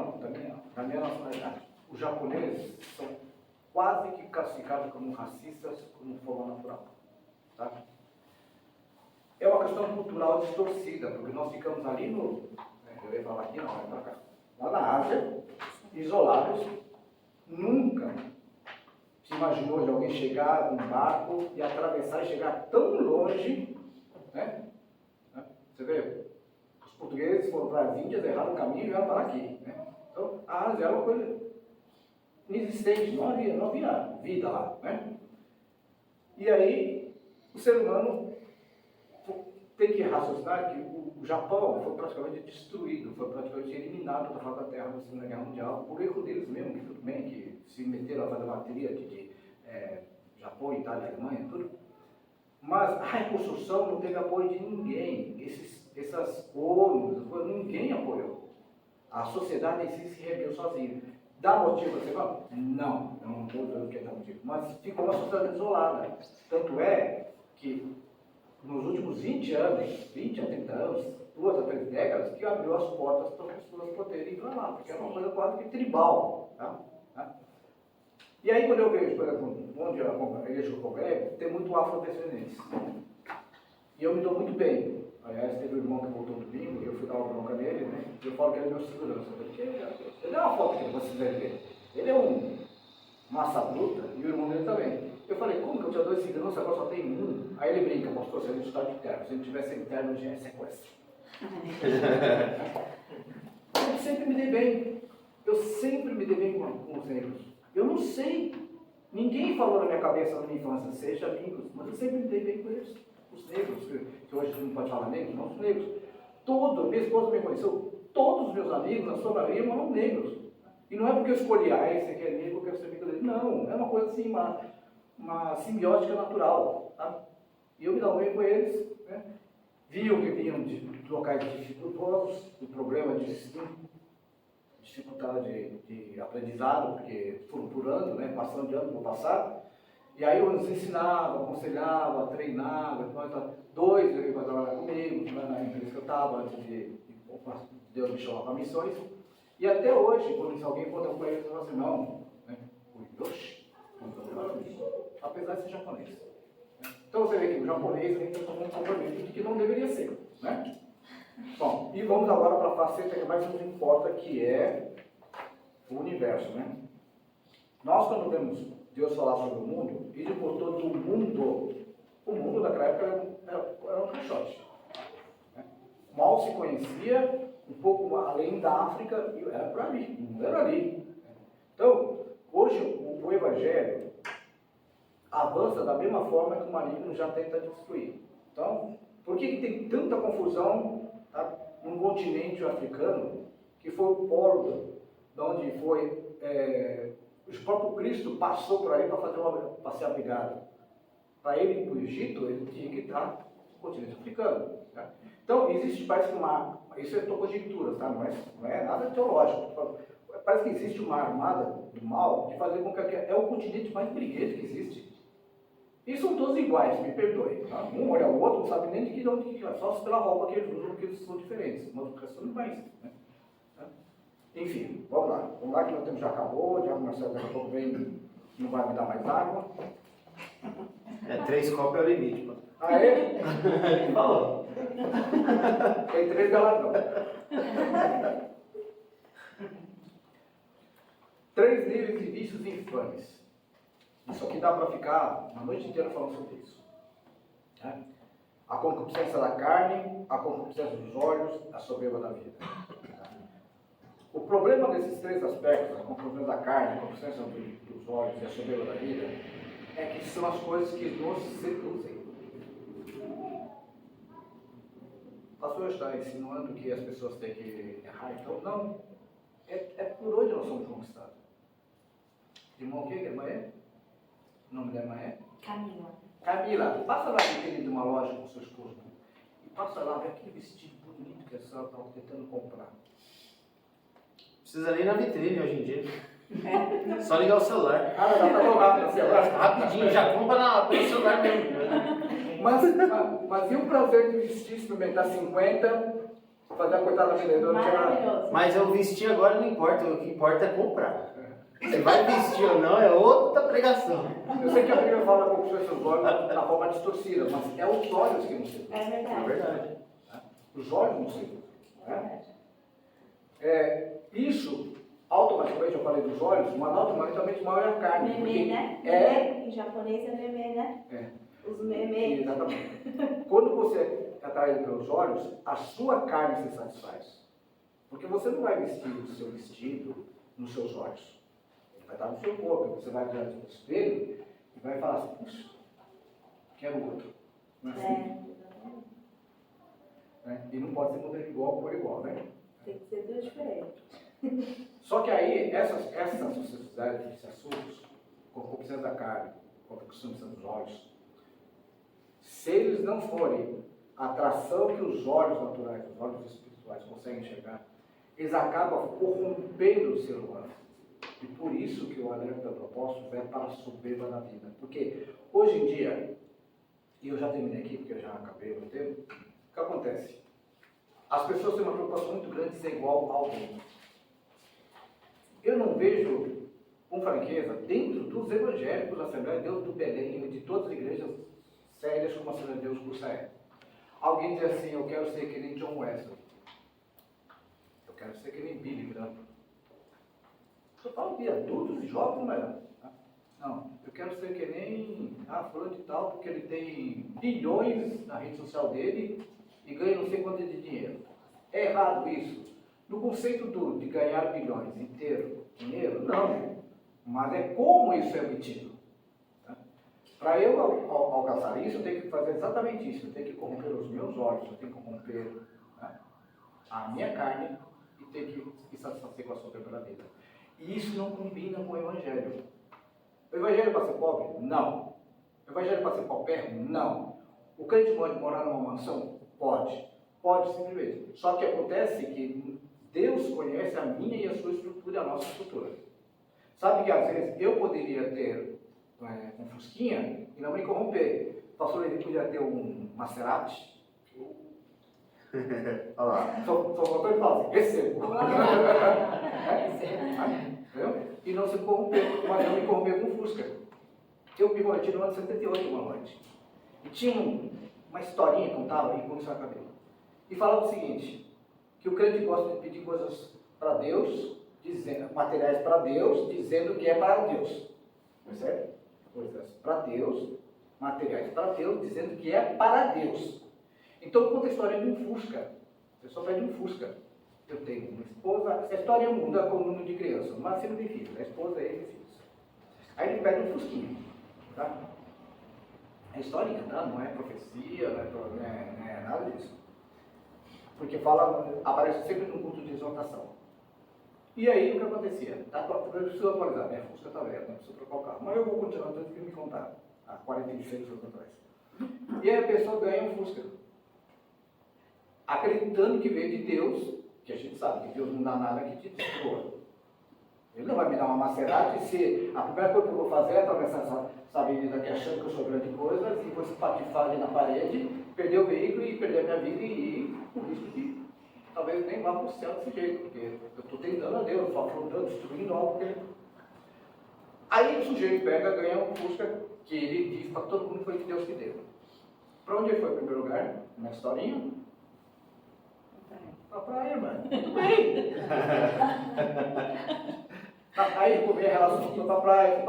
nacionalidade, os japoneses são quase que classificados como racistas, como forma natural. Tá? É uma questão cultural distorcida, porque nós ficamos ali eu ia falar aqui, não, é para cá, lá na Ásia, isolados, nunca se imaginou de alguém chegar num barco e atravessar e chegar tão longe, né? Você vê, os portugueses foram para as Índias, erraram o caminho e vieram para aqui, né? Então, a Ásia era uma coisa inexistente, não havia vida lá, né? E aí, o ser humano tem que raciocinar que o Japão foi praticamente destruído, foi praticamente eliminado da face da Terra na Segunda Guerra Mundial, por erro deles mesmo, que tudo bem, que se meteram a fazer uma tríade de Japão, Itália, Alemanha, tudo. Mas a reconstrução não teve apoio de ninguém. Essas ONUs, ninguém apoiou. A sociedade em si se reergueu sozinha. Dá motivo a você falar? Não, eu não estou dizendo que dá motivo. Mas ficou uma sociedade isolada. Tanto é que nos últimos 20 anos, 20 a 30 anos, 2 a 3 décadas, que abriu as portas para as pessoas poderem ir para lá, porque era uma coisa quase que tribal. Tá? E aí, quando eu vejo, por exemplo, onde a igreja que eu congrego, tem muito afrodescendentes. E eu me dou muito bem. Aliás, teve um irmão que voltou domingo, e eu fui dar uma bronca nele, né? E eu falo que ele é meu segurança. Porque ele é uma foto que vocês devem ver. Ele é um massa bruta e o irmão dele também. Eu falei, como que eu tinha 2 seguranças, agora só tem um? Aí ele brinca, pastor, se a gente está de terno. Se a gente tivesse em terno, já é sequestro. Eu sempre me dei bem. Eu sempre me dei bem com os negros. Eu não sei. Ninguém falou na minha cabeça na minha infância, seja amigos, mas eu sempre me dei bem com eles. Os negros, que hoje não pode falar negros, não, os negros. Minha esposa me conheceu, todos os meus amigos, na sua maioria, eram negros. E não é porque eu escolhi, esse aqui é negro, eu quero ser amigo dele. Não, é uma coisa assim, uma simbiótica natural. Tá? E eu me dava bem com eles, né? Viam que vinham de locais dificultosos, do problema de dificuldade de aprendizado, porque foram por ano, né? Passando de ano por passar. E aí eu os ensinava, aconselhava, treinava, dois iam trabalhar comigo, na empresa que eu estava, antes de Deus me chamar para missões. E até hoje, quando alguém conta com eles, eu falo assim, não, né? Oxi, apesar de ser japonês. Então você vê que o japonês ainda tomou um compromisso de que não deveria ser, né? Bom, e vamos agora para a faceta que mais nos importa, que é o universo, né? Nós, quando vemos Deus falar sobre o mundo, e por todo o mundo daquela época era um caixote. Né? Mal se conhecia, um pouco além da África, e era por ali, o mundo era ali. Então, hoje o Evangelho avança da mesma forma que o maligno já tenta destruir. Então, por que tem tanta confusão, tá, num continente africano, que foi o polo de onde foi... o próprio Cristo passou por aí para ser abrigado. Para ele ir para o Egito, ele tinha que estar no continente africano. Tá? Então, parece que isso é conjectura, tá? Não é nada teológico. Parece que existe uma armada do mal de fazer com que é o continente mais briguento que existe. E são todos iguais, me perdoe. Tá? Um olha o outro, não sabe nem de onde que é, só pela roupa que eles usam, porque eles são diferentes, mas os são iguais. Né? Enfim, vamos lá que meu tempo já acabou, já o Marcelo daqui a pouco vem, não vai me dar mais água. 3 copos é o limite, mano. Ah, é? Ele falou. Tem 3 galardão. 3 níveis de vícios infames. Isso aqui dá para ficar uma noite inteira falando sobre isso. Né? A concupiscência da carne, a concupiscência dos olhos, a soberba da vida. O problema desses 3 aspectos, a concupiscência da carne, a concupiscência dos olhos e a soberba da vida, é que são as coisas que nos seduzem. O pastor está insinuando que as pessoas têm que errar, então não. É por onde nós somos conquistados. Irmão, o que a irmã é? O nome da irmã é? Camila. Camila, passa lá vitrine de uma loja com seu esposo. E passa lá, vê aquele vestido bonito que a senhora estava tentando comprar. Precisa nem na vitrine hoje em dia. Só ligar o celular. Ah, dá para colocar no celular. Rapidinho, já compra pelo celular mesmo. Mas e o prazer de vestir, experimentar 50, fazer a coitada da vendedora tirar? Maravilhoso. Mas eu vestir agora não importa, o que importa é comprar. Você vai vestir ou não é outra pregação. Eu sei que a Bíblia fala com os seus olhos na forma distorcida, mas é os olhos que nos seduzem. É É verdade. verdade. Os olhos nos seduzem. Né? Isso, automaticamente, eu falei dos olhos, mas automaticamente maior é a carne. Meme, porque né? Em japonês é meme, né? Os memes. Exatamente. Quando você é atraído pelos olhos, a sua carne se satisfaz. Porque você não vai vestir o seu vestido nos seus olhos. Ele vai estar no seu corpo. Você vai diante do espelho e vai falar assim, puxa, quero outro. Não é assim? Né? E não pode ser modelo igual por igual, né? Tem que ser tudo diferente. Só que aí, essas sociedades, esses assuntos, concupiscência da carne, contra a concupiscência dos olhos. Se eles não forem a atração que os olhos naturais, os olhos espirituais conseguem enxergar, eles acabam corrompendo o ser humano. E por isso que o alerta do apóstolo é para a soberba na vida. Porque hoje em dia, e eu já terminei aqui, porque eu já acabei o tempo, o que acontece? As pessoas têm uma preocupação muito grande de ser igual a alguém. Eu não vejo, com franqueza, dentro dos evangélicos da Assembleia de Deus do Belém e de todas as igrejas sérias como a Assembleia de Deus Cursaé, alguém diz assim: eu quero ser que nem John Wesley, eu quero ser que nem Billy Graham. Eu falo de adultos e jovens, mas não, eu quero ser que nem fulano de tal, porque ele tem bilhões na rede social dele e ganha não sei quanto de dinheiro. É errado isso. No conceito de ganhar bilhões e ter dinheiro, não. Mas é como isso é obtido. Tá? Para eu alcançar isso, eu tenho que fazer exatamente isso. Eu tenho que corromper os meus olhos, eu tenho que corromper a minha carne e tenho que satisfazer com a soberba da vida. E isso não combina com o Evangelho. O Evangelho para ser pobre? Não. O Evangelho para ser paupérrimo? Não. O crente pode morar numa mansão? Pode. Pode, simplesmente. Só que acontece que Deus conhece a minha e a sua estrutura e a nossa estrutura. Sabe que às vezes eu poderia ter um Fusquinha e não me corromper. O pastor ele podia ter um Maserati. Olha lá. Só faltou ele falar assim: recebo. E não se corromper, mas eu me corromper com Fusca. Eu me converti no ano de 78, uma noite. E tinha uma historinha que contava, e com isso na cabeça. E falava o seguinte: que o crente gosta de pedir coisas para Deus, materiais para Deus, dizendo que é para Deus. Percebe? Coisas para Deus, materiais para Deus, dizendo que é para Deus. Então conta a história de um Fusca. A pessoa pede um Fusca. Eu tenho uma esposa, a história muda com o número de crianças, mas se não tem filhos, a esposa, ele e filhos. Aí ele pede um Fusquinha. Tá? É histórica, tá? Não é profecia, não é nada disso. Porque aparece sempre no culto de exaltação. E aí o que acontecia? Eu preciso atualizar, minha Fusca está velha, não preciso trocar o carro. Mas eu vou continuar dando o que me contaram, há 46 anos atrás. E aí a pessoa ganha um Fusca, acreditando que veio de Deus, que a gente sabe que Deus não dá nada que te destrua. Ele não vai me dar uma Maserati se a primeira coisa que eu vou fazer é atravessar essa avenida aqui achando que eu sou grande coisa e vou espatifar ali na parede, perder o veículo e perder a minha vida e o risco de talvez nem vá para o céu desse jeito, porque eu estou tentando a Deus, estou afrontando, destruindo algo que ele... Aí o sujeito pega, ganha um Fusca que ele diz para todo mundo que foi de Deus que deu. Para onde ele foi em primeiro lugar? Na historinha? Para a praia, mano. Tudo bem. Aí ele comia relação, foi para a praia,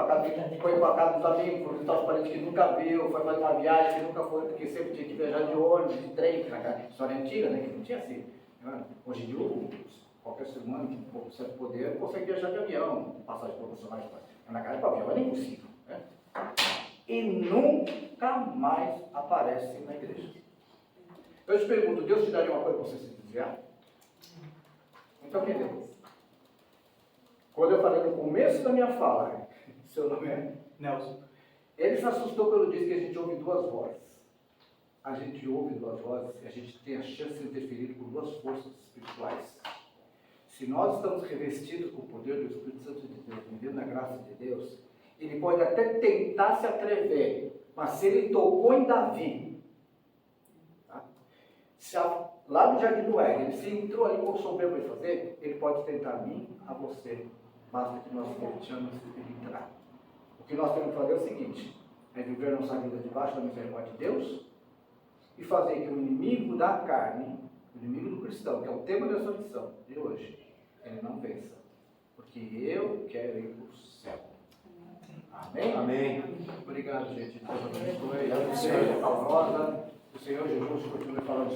foi para casa dos amigos, foi visitar os parentes que nunca viu, foi fazer uma viagem que nunca foi, porque sempre tinha que viajar de ônibus, de trem, naquela história antiga, né, que não tinha assim. Hoje em dia, qualquer ser humano com certo poder consegue viajar de avião, passagem promocionais, mas naquela época o avião era impossível. Né? E nunca mais aparece na igreja. Eu te pergunto, Deus te daria uma coisa para você se desviar? Então, quem deu? Quando eu falei no começo da minha fala, seu nome é Nelson, ele se assustou quando disse que a gente ouve duas vozes. A gente ouve duas vozes e a gente tem a chance de ser interferido por duas forças espirituais. Se nós estamos revestidos com o poder do Espírito Santo de Deus, vivendo na graça de Deus, ele pode até tentar se atrever, mas se ele tocou em Davi, tá? Lá no Jardim do Éden, ele se entrou ali com o soberbo de fazer, ele pode tentar a mim, a você. Basta que nós deixamos ele entrar. O que nós temos que fazer é o seguinte: é viver nossa vida debaixo da misericórdia de Deus e fazer que o inimigo da carne, o inimigo do cristão, que é o tema dessa lição de hoje, ele não vença. Porque eu quero ir para o céu. Amém? Amém. Obrigado, gente. Deus abençoe. A Senhor é calorosa. O Senhor Jesus continue falando.